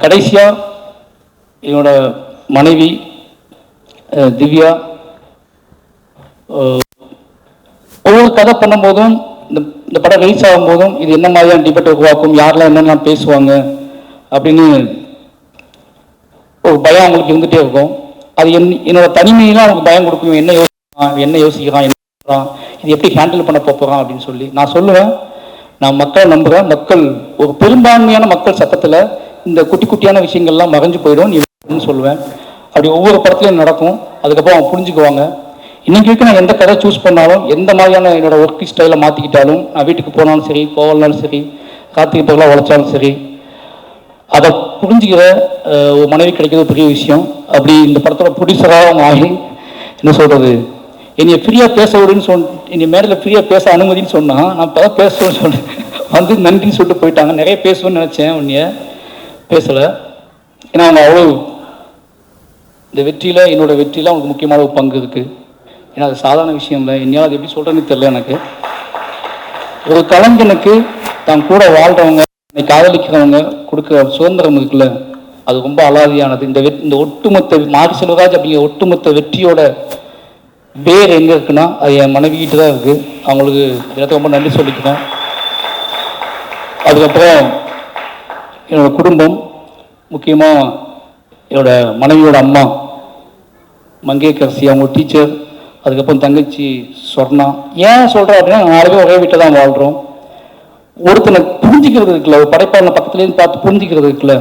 கடைசியா என்னோட மனைவி திவ்யா, ஒவ்வொரு கதை பண்ணும்போதும் இந்த படம் ரிலீஸ் ஆகும் போதும் இது என்ன மாதிரியான டிபேட் உருவாக்கும், யாரெல்லாம் என்னெல்லாம் பேசுவாங்க அப்படின்னு ஒரு பயம் அவங்களுக்கு இருந்துகிட்டே இருக்கும். அது என்னோட தனிமையெல்லாம் அவங்களுக்கு பயம் கொடுக்கும். என்ன யோசிக்கிறான், என்ன யோசிக்கிறான், என்ன பண்ணுறான், இது எப்படி ஹேண்டில் பண்ண போகிறான் அப்படின்னு சொல்லி நான் சொல்லுவேன். நான் மக்களை நம்புகிறேன். மக்கள் ஒரு பெரும்பான்மையான மக்கள் சட்டத்தில் இந்த குட்டி குட்டியான விஷயங்கள்லாம் மறைஞ்சு போயிடும் நீ சொல்லுவேன். அப்படி ஒவ்வொரு படத்துலையும் நடக்கும். அதுக்கப்புறம் அவங்க புரிஞ்சுக்குவாங்க. இன்றைக்கி வரைக்கும் நான் எந்த கதை சூஸ் பண்ணாலும், எந்த மாதிரியான என்னோடய ஒர்க்கிங் ஸ்டைலை மாற்றிக்கிட்டாலும், நான் வீட்டுக்கு போனாலும் சரி, போகலனாலும் சரி, கார்த்திகை பகலாக உழைச்சாலும் சரி, அதை புரிஞ்சுக்கிற ஒரு மனைவி கிடைக்கிறது பெரிய விஷயம். அப்படி இந்த படத்தோட ப்ரொடியூசராக அவங்க ஆகி என்ன சொல்கிறது, என்னை ஃப்ரீயாக பேச விடுன்னு என்னை மேடையில் ஃப்ரீயாக பேச அனுமதின்னு சொன்னால் நான் இப்போ தான் பேசுவேன்னு சொன்னேன். வந்து நன்றின்னு சொல்லிட்டு போயிட்டாங்க. நிறைய பேசுவேன்னு நினச்சேன், உன்னைய பேசலை. ஏன்னா அவங்க அவ்வளோ இந்த வெற்றியில், என்னோடய வெற்றியில் அவங்களுக்கு முக்கியமான ஒரு பங்கு இருக்குது. ஏன்னா அது சாதாரண விஷயம் இல்லை. என்னால் அது எப்படி சொல்கிறேன்னு தெரியல. எனக்கு ஒரு கலைஞனுக்கு தான் கூட வாழ்கிறவங்க, காதலிக்கிறவங்க கொடுக்குற சுதந்திரம் இருக்குல்ல, அது ரொம்ப அலாதியானது. இந்த ஒட்டுமொத்த மாரி செல்வராஜ் அப்படிங்கிற ஒட்டுமொத்த வெற்றியோட வேர் எங்கே இருக்குன்னா அது என் மனைவிக்கிட்டு தான் இருக்குது. அவங்களுக்கு எல்லாத்தையும் ரொம்ப நன்றி சொல்லிக்கிறேன். அதுக்கப்புறம் என்னோட குடும்பம், முக்கியமாக என்னோட மனைவியோட அம்மா மங்கேக்கரசி, அவங்க டீச்சர், அதுக்கப்புறம் தங்கச்சி சொர்ணா. ஏன் சொல்கிறேன் அப்படின்னா, நாளைக்கு ஒரே வீட்டில் தான் வாழ்கிறோம். ஒருத்தனை புரிஞ்சிக்கிறது இருக்குல்ல, ஒரு படைப்பாளனை பக்கத்துலேருந்து பார்த்து புரிஞ்சிக்கிறது இருக்குல்ல,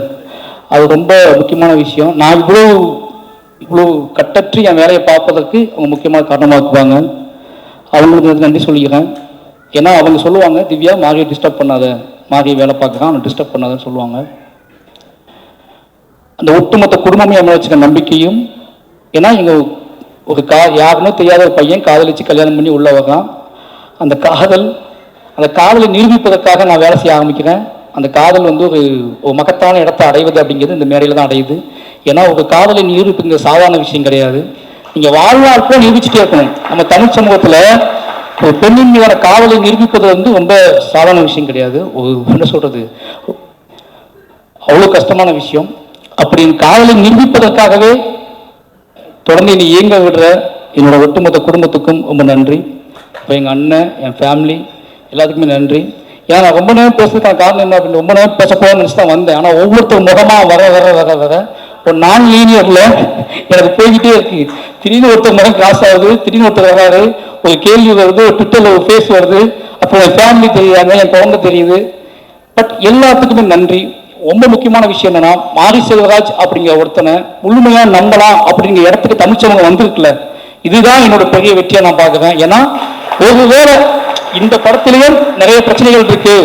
அது ரொம்ப முக்கியமான விஷயம். நான் இவ்வளோ கட்டற்று என் வேலையை பார்ப்பதற்கு அவங்க முக்கியமான காரணமாக்குவாங்க. அவங்களுக்கு நன்றி சொல்லிக்கிறேன். ஏன்னா அவங்க சொல்லுவாங்க, திவ்யா மாரியை டிஸ்டர்ப் பண்ணாத, மாரியை வேலை பார்க்குறான், அவனை டிஸ்டர்ப் பண்ணாதன்னு சொல்லுவாங்க. அந்த ஒட்டுமொத்த குடும்பமே நம்ம வச்சுக்க நம்பிக்கையும். ஏன்னா இங்கே ஒரு யாருன்னு தெரியாத ஒரு பையன் காதலிச்சு கல்யாணம் பண்ணி உள்ள வர்றான். அந்த காதலை நிரூபிப்பதற்காக நான் வேலை செய்ய ஆரம்பிக்கிறேன். அந்த காதல் வந்து ஒரு மகத்தான இடத்தை அடைவது அப்படிங்கிறது இந்த மேடையில் தான் அடையுது. ஏன்னா ஒரு காதலை நிரூபிப்புங்க சாதாரண விஷயம் கிடையாது. நீங்கள் வாழ்நாட்கள் நிரூபிச்சுட்டே இருக்கணும். நம்ம தமிழ் சமூகத்தில் ஒரு பெண்ணின் மீதான காதலை நிரூபிப்பது வந்து ரொம்ப சாதாரண விஷயம் கிடையாது. என்ன சொல்கிறது, அவ்வளோ கஷ்டமான விஷயம். அப்படி காதலை நிரூபிப்பதற்காகவே தொடர்ந்து என்னை இயங்க விடுற என்னோட ஒட்டுமொத்த குடும்பத்துக்கும் ரொம்ப நன்றி. இப்போ எங்கள் அண்ணன், என் ஃபேமிலி எல்லாத்துக்குமே நன்றி. ஏன்னா நான் ரொம்ப நேரம் பேசுறதுக்கான காரணம் என்ன அப்படின்னு, ரொம்ப நேரம் பேச போகணும்னு நினச்சி தான் வந்தேன். ஆனால் ஒவ்வொருத்தர் முகமாக வர ஒரு நான் லீனியரில் எனக்கு போய்கிட்டே இருக்கு. திடீர்னு ஒருத்தர் முகம் கிராஸ் ஆகுது, திடீர்னு ஒருத்தர் வராரு, ஒரு கேள்வி வருது, ஒரு ட்விட்டரில் ஒரு ஃபேஸ் வருது, அப்போ என் ஃபேமிலி தெரியாங்க, என் குழந்தை தெரியுது. பட் எல்லாத்துக்குமே நன்றி. ரொம்ப முக்கியமான விஷயம் என்னன்னா, மாரி செல்வராஜ் அப்படிங்கிற ஒருத்தனை முழுமையாக நம்பலாம் அப்படிங்கிற இடத்துக்கு தமிழ்ச்சவங்க வந்திருக்குல்ல, இதுதான் என்னோட பெரிய வெற்றியை நான் பார்க்குறேன். ஏன்னா ஒருவேளை இந்த படத்திலேயும் நிறைய பிரச்சனைகள் இருக்கு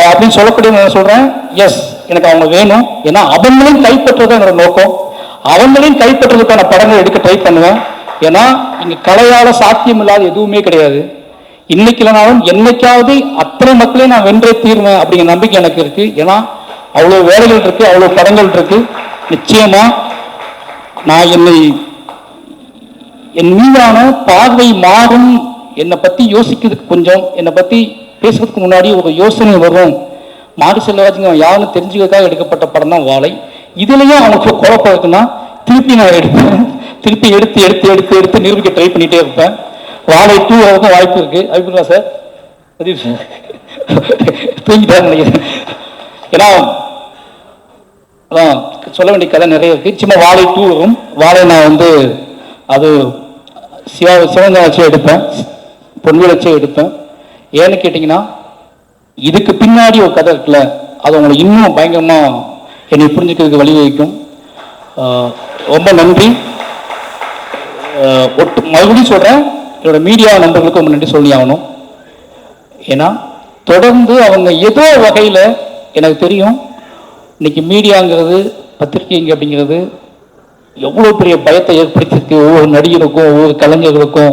அப்படின்னு சொல்லக்கூடிய நான் சொல்றேன், எஸ் எனக்கு அவங்க வேணும். ஏன்னா அவங்களையும் கைப்பற்றுறது என்னோட நோக்கம். அவங்களையும் கைப்பற்றுறதுக்கான படங்கள் எடுக்க ட்ரை பண்ணுவேன். ஏன்னா இங்க கலையால சாத்தியம் இல்லாத எதுவுமே கிடையாது. இன்னைக்கு இல்லைனாலும் என்னைக்காவது அத்தனை மக்களையும் நான் வென்றே தீர்வேன் அப்படிங்கிற நம்பிக்கை எனக்கு இருக்கு. ஏன்னா அவ்வளோ வேலைகள் இருக்கு, அவ்வளோ படங்கள் இருக்கு. நிச்சயமா நான் என் மீதான பார்வை மாறும். என்னை பற்றி யோசிக்கிறதுக்கு கொஞ்சம், என்னை பற்றி பேசுறதுக்கு முன்னாடி ஒரு யோசனை வரும். மாரி செல்வராஜுங்க யாருன்னு தெரிஞ்சுக்கிறதுக்காக எடுக்கப்பட்ட படம் தான் வாழை. இதுலேயும் அவங்களுக்கு குழப்பம் இருக்குன்னா திருப்பி நான் எடுப்பேன். திருப்பி எடுத்து நிரூபிக்க ட்ரை பண்ணிகிட்டே இருப்பேன். வாழை 2 வரதுக்கும் வாய்ப்பு இருக்குது. வாய்ப்புங்களா சார்? தூங்கிட்டான்னு நினைக்கிறேன். ஏன்னா அதான் சொல்ல வேண்டிய கதை நிறைய இருக்குது. சும்மா வாழை 2 வரும். வாழை நான் வந்து அது சிவங்க வச்சு எடுப்பேன், பொன்னியை வச்சு எடுப்பேன். ஏன்னு கேட்டிங்கன்னா, இதுக்கு பின்னாடி ஒரு கதை இருக்குல்ல, அது உங்களை இன்னும் பயங்கரமாக என்னை புரிஞ்சுக்கிறதுக்கு வழிவகுக்கும். ரொம்ப நன்றி. மறுபடியும் சொல்கிறேன், என்னோட மீடியா நண்பர்களுக்கு ரொம்ப நன்றி சொல்லி ஆகணும். ஏன்னா தொடர்ந்து அவங்க ஏதோ வகையில், எனக்கு தெரியும் இன்னைக்கு மீடியாங்கிறது, பத்திரிகைங்க அப்படிங்கிறது எவ்வளோ பெரிய பயத்தை ஏற்படுத்தியிருக்கு ஒவ்வொரு நடிகருக்கும், ஒவ்வொரு கலைஞர்களுக்கும்.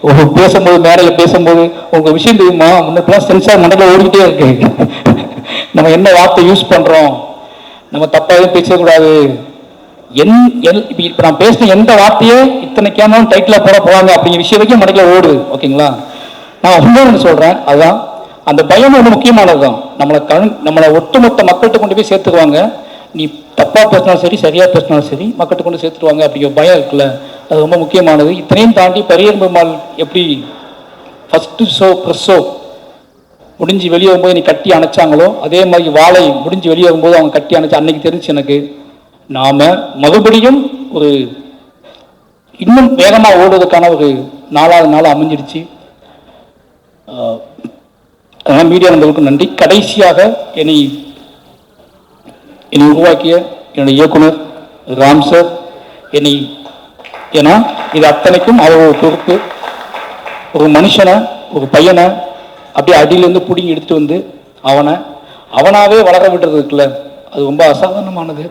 ஒவ்வொரு பேசும்போது, மேடையில் பேசும்போது உங்கள் விஷயம் தெரியுமா, முன்னெல்லாம் சென்சார் மண்டலம் ஓடிக்கிட்டே இருக்கு. நம்ம என்ன வார்த்தை யூஸ் பண்ணுறோம், நம்ம தப்பாக பேசக்கூடாது. இப்போ நான் பேசின எந்த வார்த்தையே இத்தனை கேமரா டைட்டில் போட போவாங்க அப்படிங்கிற விஷயம் வரைக்கும் மண்டல ஓடுது. ஓகேங்களா? நான் ஒன்று சொல்கிறேன், அதுதான் அந்த பயம் ரொம்ப முக்கியமானது தான். நம்மளை ஒட்டுமொத்த மக்கள்கிட்ட கொண்டு போய் சேர்த்துக்குவாங்க. நீ தப்பாக பேசினாலும் சரி, சரியாக பேசினாலும் சரி, மக்கள்கிட்ட கொண்டு சேர்த்துருவாங்க அப்படிங்கிற பயம் இருக்குல்ல, அது ரொம்ப முக்கியமானது. இத்தனையும் தாண்டி பெரியர் பெருமாள் எப்படி ஃபஸ்ட்டு ப்ரெஸ் ஷோ முடிஞ்சு வெளியே வரும்போது நீ கட்டி அணைச்சாங்களோ, அதே மாதிரி வாழை முடிஞ்சு வெளியே வரும்போது அவங்க கட்டி அணைச்சு அன்னைக்கு தெரிஞ்சு எனக்கு நாம் மறுபடியும் ஒரு இன்னும் வேகமாக ஓடுவதற்கான ஒரு நாளாவது நாள் அமைஞ்சிடுச்சு. அதனால் மீடியா நண்பர்களுக்கு நன்றி. கடைசியாக என்னை உருவாக்கிய என்னுடைய இயக்குனர் ராம் சார், ஏன்னா இது அத்தனைக்கும் அவர் ஒரு பொறுப்பு. ஒரு மனுஷனை, ஒரு பையனை அப்படியே அடியிலேருந்து பிடிங்கி எடுத்துட்டு வந்து அவனாவே வளர விடுறது இருக்குல்ல, அது ரொம்ப அசாதாரணமானது.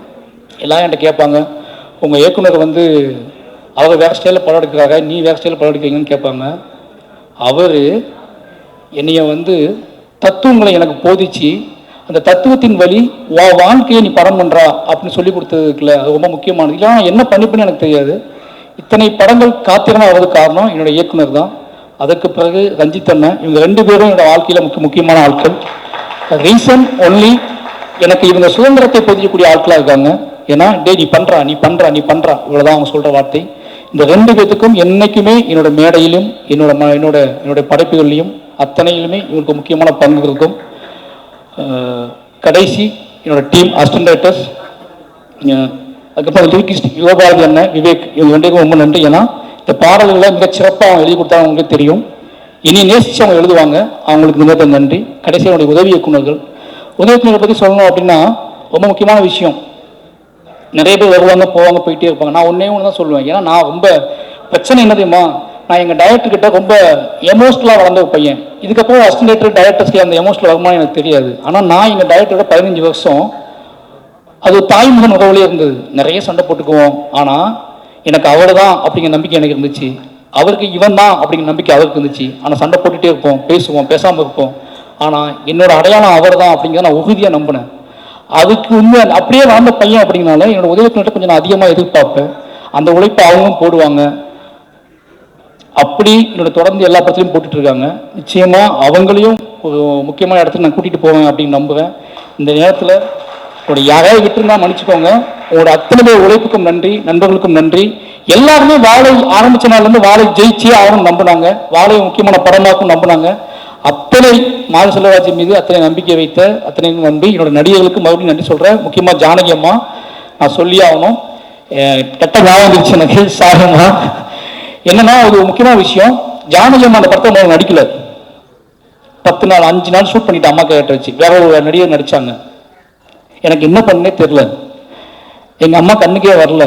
எல்லாம் என்கிட்ட கேட்பாங்க, உங்கள் இயக்குனர் அவர் வேறு ஸ்டைலில் படம் எடுக்கிறாங்க, நீ வேறு ஸ்டைலில் படம் எடுக்கிறீங்கன்னு கேட்பாங்க. அவர் என்னைய தத்துவங்களை எனக்கு போதிச்சு அந்த தத்துவத்தின் வழி வாழ்க்கையை நீ படம் பண்ணுறா அப்படின்னு சொல்லி கொடுத்ததுக்குல அது ரொம்ப முக்கியமானது. இல்லை என்ன பண்ணி எனக்கு தெரியாது. இத்தனை படங்கள் காத்திரமாக ஆகிறதுக்கு காரணம் என்னோடய இயக்குனர் தான். அதுக்கு பிறகு ரஞ்சித் அண்ணன், இவங்க 2 பேரும் என்னோடய வாழ்க்கையில் முக்கியமான ஆட்கள். ரீசன் ஒன்லி எனக்கு இவங்க சுதந்திரத்தை பொதிக்கக்கூடிய ஆட்களாக இருக்காங்க. ஏன்னா நீ பண்ணுறா இவ்வளோதான் அவங்க சொல்கிற வார்த்தை. இந்த 2 பேத்துக்கும் என்றைக்குமே என்னோட மேடையிலும் என்னோட படைப்புகள்லையும் அத்தனையிலுமே இவங்களுக்கு முக்கியமான பங்கு இருக்கும். கடைசி என்னோட டீம் அசிஸ்டன்ட் டைரக்டர்ஸ், அதுக்கப்புறம் லிரிக்கிஸ்ட் யுவபாரதி அண்ணன், விவேக், இவங்க 2 பேருக்கும் ரொம்ப நன்றி. ஏன்னா இந்த பாடல்களை மிகச்சிறப்பாக அவங்க எழுதி கொடுத்தாங்க, அவங்களுக்கு தெரியும். இனி நேசித்து அவங்க எழுதுவாங்க, அவங்களுக்கு மிக நன்றி. கடைசி என்னுடைய உதவி இயக்குநர்கள் பற்றி சொல்லணும் அப்படின்னா ரொம்ப முக்கியமான விஷயம். நிறைய பேர் வருவாங்க போவாங்க போயிட்டே இருப்பாங்க. நான் ஒன்றே ஒன்று தான் சொல்லுவேன். ஏன்னா நான் ரொம்ப பிரச்சனை என்ன தெரியுமா, நான் எங்கள் டைரக்டர்கிட்ட ரொம்ப எமோஷ்னலாக வளர்ந்த ஒரு பையன். இதுக்கப்புறம் அசிஸ்டன்ட் டைரக்டர்ஸ்க்கு அந்த எமோஷனல் வருமானம் எனக்கு தெரியாது. ஆனால் நான் எங்கள் டைரக்டரோட 15 வருஷம் அது தாய்மகன் உறவுலேயே இருந்தது. நிறைய சண்டை போட்டுக்குவோம். ஆனால் எனக்கு அவள் தான் அப்படிங்கிற நம்பிக்கை எனக்கு இருந்துச்சு, அவருக்கு இவன் தான் அப்படிங்கிற நம்பிக்கை அவருக்கு இருந்துச்சு. ஆனால் சண்டை போட்டுகிட்டே இருப்போம், பேசுவோம், பேசாமல் இருப்போம். ஆனால் என்னோட அடையாளம் அவர் தான் அப்படிங்கிறத நான் உறுதியாக நம்பினேன். அதுக்கு உண்மை அப்படியே வாழ்ந்த பையன் அப்படிங்கிறனால என்னோட உதவிக்கிட்ட கொஞ்சம் நான் அதிகமாக எதிர்பார்ப்பேன். அந்த உழைப்பை அவங்களும் போடுவாங்க. அப்படி என்னோட தொடர்ந்து எல்லா படத்துலையும் போட்டுட்டு இருக்காங்க. நிச்சயமாக அவங்களையும் ஒரு முக்கியமான இடத்துக்கு நான் கூட்டிகிட்டு போவேன் அப்படின்னு நம்புவேன். இந்த நேரத்தில் யாரையாவது விட்டுருந்தா மன்னிச்சுக்கோங்க. உங்களோட அத்தனை பேர் உழைப்புக்கும் நன்றி, நண்பர்களுக்கும் நன்றி. எல்லாருமே வாழை ஆரம்பித்த நாள்லேருந்து வாழை ஜெயிச்சே ஆகணும்னு நம்பினாங்க, வாழை முக்கியமான படமாக்கும் நம்பினாங்க. அத்தனை மாத செல்வராஜ் மீது அத்தனை நம்பிக்கை வைத்த அத்தனை நம்பி என்னோட நடிகர்களுக்கு மறுபடியும் நன்றி சொல்கிறேன். முக்கியமாக ஜானகி அம்மா நான் சொல்லி ஆகணும். கெட்ட ஞாபகம் இருந்துச்சு எனக்கு, சாரமா. என்னன்னா ஒரு முக்கியமான விஷயம், ஜானகி அம்மா அந்த படத்தை நடிக்கல. 10 நாள் 5 நாள் ஷூட் பண்ணிட்டு அம்மா கேட்ட வச்சு வேற ஒரு நடிகர் நடிச்சாங்க. எனக்கு என்ன பண்ணே தெரியல, எங்கள் அம்மா கண்ணுக்கே வரல.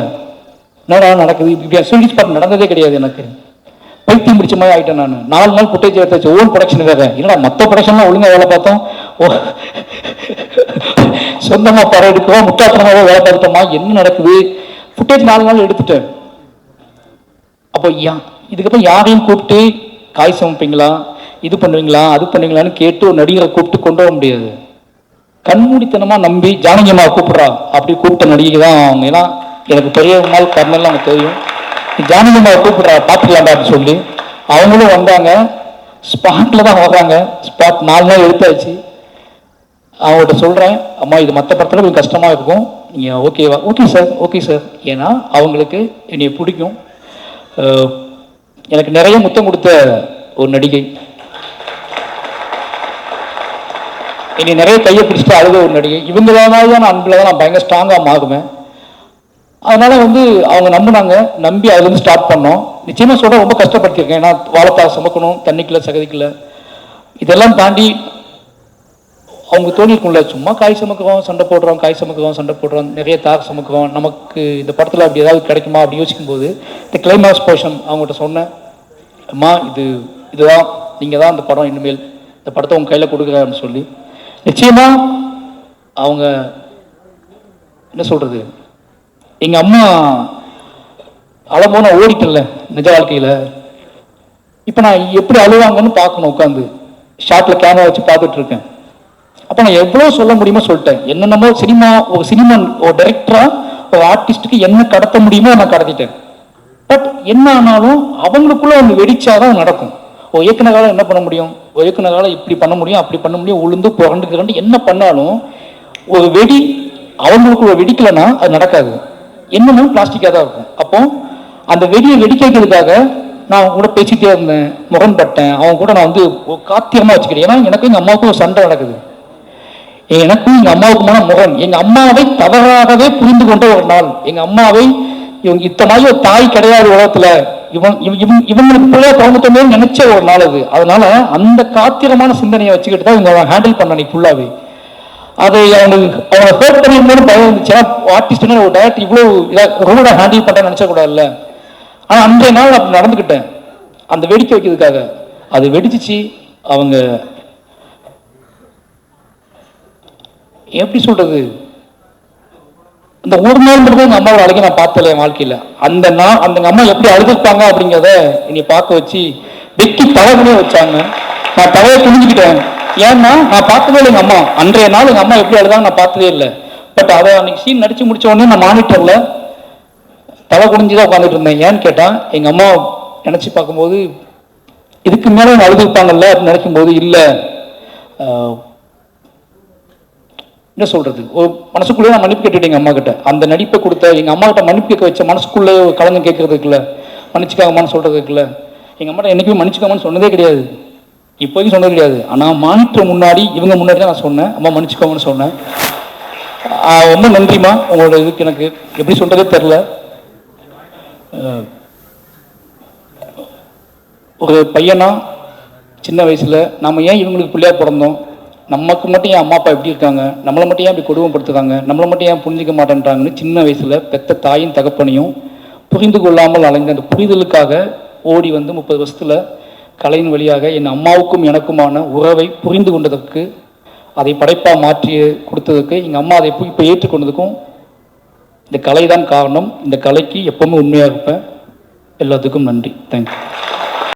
என்னடா நடக்குது, இப்படி சூடிஸ் பாட்டு நடந்ததே கிடையாது. எனக்கு பைத்தியம் பிடிச்ச மாதிரி ஆகிட்டேன். நான் 4 நாள் ஃபுட்டேஜ் எடுத்தாச்சு, ஓன் ப்ரொடக்ஷன் வேறு. இல்லைடா மற்ற ப்ரொடக்ஷன்லாம் ஒழுங்காக வேலை பார்த்தோம், சொந்தமாக படம் எடுக்கிறோம், முட்டாத்தனமாக வேலை பார்த்துட்டோமா, என்ன நடக்குது. ஃபுட்டேஜ் 4 நாள் எடுத்துட்டேன். அப்போ இதுக்கப்புறம் யாரையும் கூப்பிட்டு காய் சமைப்பீங்களா, இது பண்ணுவீங்களா, அது பண்ணுவீங்களான்னு கேட்டு ஒரு நடிகரை கூப்பிட்டு கொண்டு வர முடியாது. கண்மூடித்தனமாக நம்பி ஜானகி அம்மா கூப்பிட்றா அப்படி கூப்பிட்ட நடிகை தான் அவங்க. ஏன்னா எனக்கு பெரிய நாள் கர்னெல்லாம் எனக்கு தெரியும். ஜானகி அம்மாவை கூப்பிட்றா பார்த்துக்கலாம்டா அப்படின்னு சொல்லி அவங்களும் வந்தாங்க. ஸ்பாட்டில் தான் வர்றாங்க. ஸ்பாட் 4 நாள் எடுத்தாச்சு. அவங்கள்ட்ட சொல்கிறேன், அம்மா இது மற்ற படத்தில் கொஞ்சம் கஷ்டமாக இருக்கும், நீங்கள் ஓகேவா? Okay sir. ஏன்னா அவங்களுக்கு என்னை பிடிக்கும். எனக்கு நிறைய முத்தம் கொடுத்த ஒரு நடிகை, என்னை நிறைய கையை பிடிச்சிட்டு அழுத ஒரு நடிகை. இவங்களான தான் அன்பில் தான் நான் பயங்கர ஸ்ட்ராங்காக மாறுவேன். அதனால் அவங்க நம்பினாங்க, நம்பி அதுலேருந்து ஸ்டார்ட் பண்ணோம். நிச்சயமாக சொல்ல ரொம்ப கஷ்டப்படுத்தியிருக்கேன். ஏன்னா வாழைத்தார் சமைக்கணும், தண்ணிக்குள்ள சகதிக்குள்ள, இதெல்லாம் தாண்டி அவங்க தோணிருக்கும்ல, சும்மா காய் சமைக்கிறோம் சண்டை போடுறோம், நிறைய தார் சமைக்கிறோம், நமக்கு இந்த படத்தில் அப்படி ஏதாவது கிடைக்குமா அப்படி யோசிக்கும்போது இந்த கிளைமாக்ஸ் போர்ஷன் அவங்ககிட்ட சொன்னேன், அம்மா இதுதான் நீங்கள் தான் இந்த படம், இனிமேல் இந்த படத்தை உங்கள் கையில் கொடுக்குறேன்னு சொல்லி. நிச்சயமாக அவங்க என்ன சொல்கிறது, எங்கள் அம்மா அழம்போன ஓடிட்டல நிஜ வாழ்க்கையில். இப்போ நான் எப்படி அழுவாங்கன்னு பார்க்கணும், உட்காந்து ஷார்ட்டில் கேமரா வச்சு பார்த்துட்ருக்கேன். அப்போ நான் எவ்வளோ சொல்ல முடியுமோ சொல்லிட்டேன். என்னென்னமோ சினிமா ஒரு டைரக்டராக ஒரு ஆர்டிஸ்ட்டுக்கு என்ன கடத்த முடியுமோ நான் கடத்திட்டேன். பட் என்ன ஆனாலும் அவங்களுக்குள்ள ஒன்று வெடிச்சாதான் நடக்கும். ஒரு இயக்குனரால் என்ன பண்ண முடியும், ஒரு இயக்குனரால் இப்படி பண்ண முடியும், அப்படி பண்ண முடியும், உளுந்து புரண்டு என்ன பண்ணாலும் ஒரு வெடி அவங்களுக்கு ஒரு வெடிக்கலைன்னா அது நடக்காது. என்னன்னாலும் பிளாஸ்டிக்காக தான் இருக்கும். அப்போ அந்த வெடியை வெடிக்கிறதுக்காக நான் அவங்க கூட பேசிகிட்டே இருந்தேன், முரண்பட்டேன். அவங்க கூட நான் காத்திரமாக வச்சுக்கிறேன். ஏன்னா எனக்கு எங்கள் அம்மாவுக்கும் ஒரு சண்டை நடக்குது. எனக்கும் எங்கள் அம்மாவுக்குமான முரண். எங்கள் அம்மாவை தவறாகவே புரிந்து கொண்ட ஒரு நாள். எங்கள் அம்மாவை இவங்க இத்த மாதிரி ஒரு தாய் கிடையாது உலகத்தில், இவங்களுக்கு பிள்ளைய பிறந்துட்டோமே நினைச்ச ஒரு நாள் அது. அதனால அந்த காத்திரமான சிந்தனையை வச்சுக்கிட்டு தான் இவங்க ஹேண்டில் பண்ண நீ ஃபுல்லாகவே. அதை அவங்க ஹேர்ட் பண்ணிருந்தோன்னு பயம் இருந்துச்சுன்னா ஆர்டிஸ்ட்னு ஒரு டேரக்டர் இவ்வளோ ரொம்ப ஹேண்டில் பண்ணுறேன்னு நினச்ச கூட இல்லை. ஆனால் அன்றைய நாள் அப்படி நடந்துக்கிட்டேன் அந்த வெடிக்க வைக்கிறதுக்காக. அது வெடிச்சிச்சு. அவங்க எப்படி சொல்றது, அந்த ஒரு நாள் மட்டும் எங்கள் அம்மாவோட அழகை நான் பார்த்தல என் வாழ்க்கையில். அந்த அம்மா எப்படி அழுதுருப்பாங்க அப்படிங்கிறத என்னை பார்க்க வச்சு வெக்கி தலைவனே வச்சாங்க. நான் தலையை புரிஞ்சுக்கிட்டேன். ஏன்னா நான் பார்த்ததே இல்லை எங்கள் அம்மா. அன்றைய நாள் எங்கள் அம்மா எப்படி அழுதாங்க நான் பார்த்ததே இல்லை. பட் அதை அன்னைக்கு சீன் நடிச்சு முடிச்ச உடனே நான் மானிட்டர்ல தலை குடிஞ்சுதான் உட்காந்துட்டு இருந்தேன். ஏன்னு கேட்டால் எங்கள் அம்மா நினச்சி பார்க்கும்போது இதுக்கு மேலே அவங்க அழுதுருப்பாங்கல்ல அப்படின்னு நினைக்கும் போது இல்லை, என்ன சொல்றது, ஒரு மனசுக்குள்ளே நான் மன்னிப்பு கேட்டுட்டேன் எங்கள் அம்மா கிட்ட. அந்த நடிப்பை கொடுத்த எங்கள் அம்மா கிட்ட மன்னிப்பு கேட்க வச்ச மனசுக்குள்ளே கலந்து கேட்கறதுக்குல மன்னிச்சுக்காகமான்னு சொல்றதுக்குல எங்கள் அம்மாட்ட என்றைக்குமே மன்னிச்சுக்காமன்னு சொன்னதே கிடையாது, இப்போதைக்கும் சொன்னது கிடையாது. ஆனால் மானிட்டர் முன்னாடி இவங்க முன்னாடி தான் நான் சொன்னேன் அம்மா மன்னிச்சுக்கோங்கன்னு சொன்னேன். ரொம்ப நன்றிம்மா. உங்களோட இதுக்கு எனக்கு எப்படி சொல்றதே தெரில. ஒரு பையனா சின்ன வயசில் நம்ம ஏன் இவங்களுக்கு பிள்ளையா பிறந்தோம், நமக்கு மட்டும் ஏன் அம்மா அப்பா எப்படி இருக்காங்க, நம்மளை மட்டும் ஏன் இப்படி கொடுமைப்படுத்துறாங்க, நம்மளை மட்டும் ஏன் புரிஞ்சிக்க மாட்டேன்றாங்கன்னு சின்ன வயசில் பெத்த தாயின் தகப்பனையும் புரிந்து கொள்ளாமல் அலைந்த அந்த புரிதலுக்காக ஓடி வந்து 30 வருஷத்தில் கலையின் வழியாக என் அம்மாவுக்கும் எனக்குமான உறவை புரிந்து கொண்டதற்கு, அதை படைப்பாக மாற்றி கொடுத்ததுக்கு, எங்கள் அம்மா அதை இப்போ ஏற்றுக்கொண்டதுக்கும் இந்த கலை தான் காரணம். இந்த கலைக்கு எப்பவுமே உண்மையாக இருப்பேன். எல்லாத்துக்கும் நன்றி. தேங்க்யூ.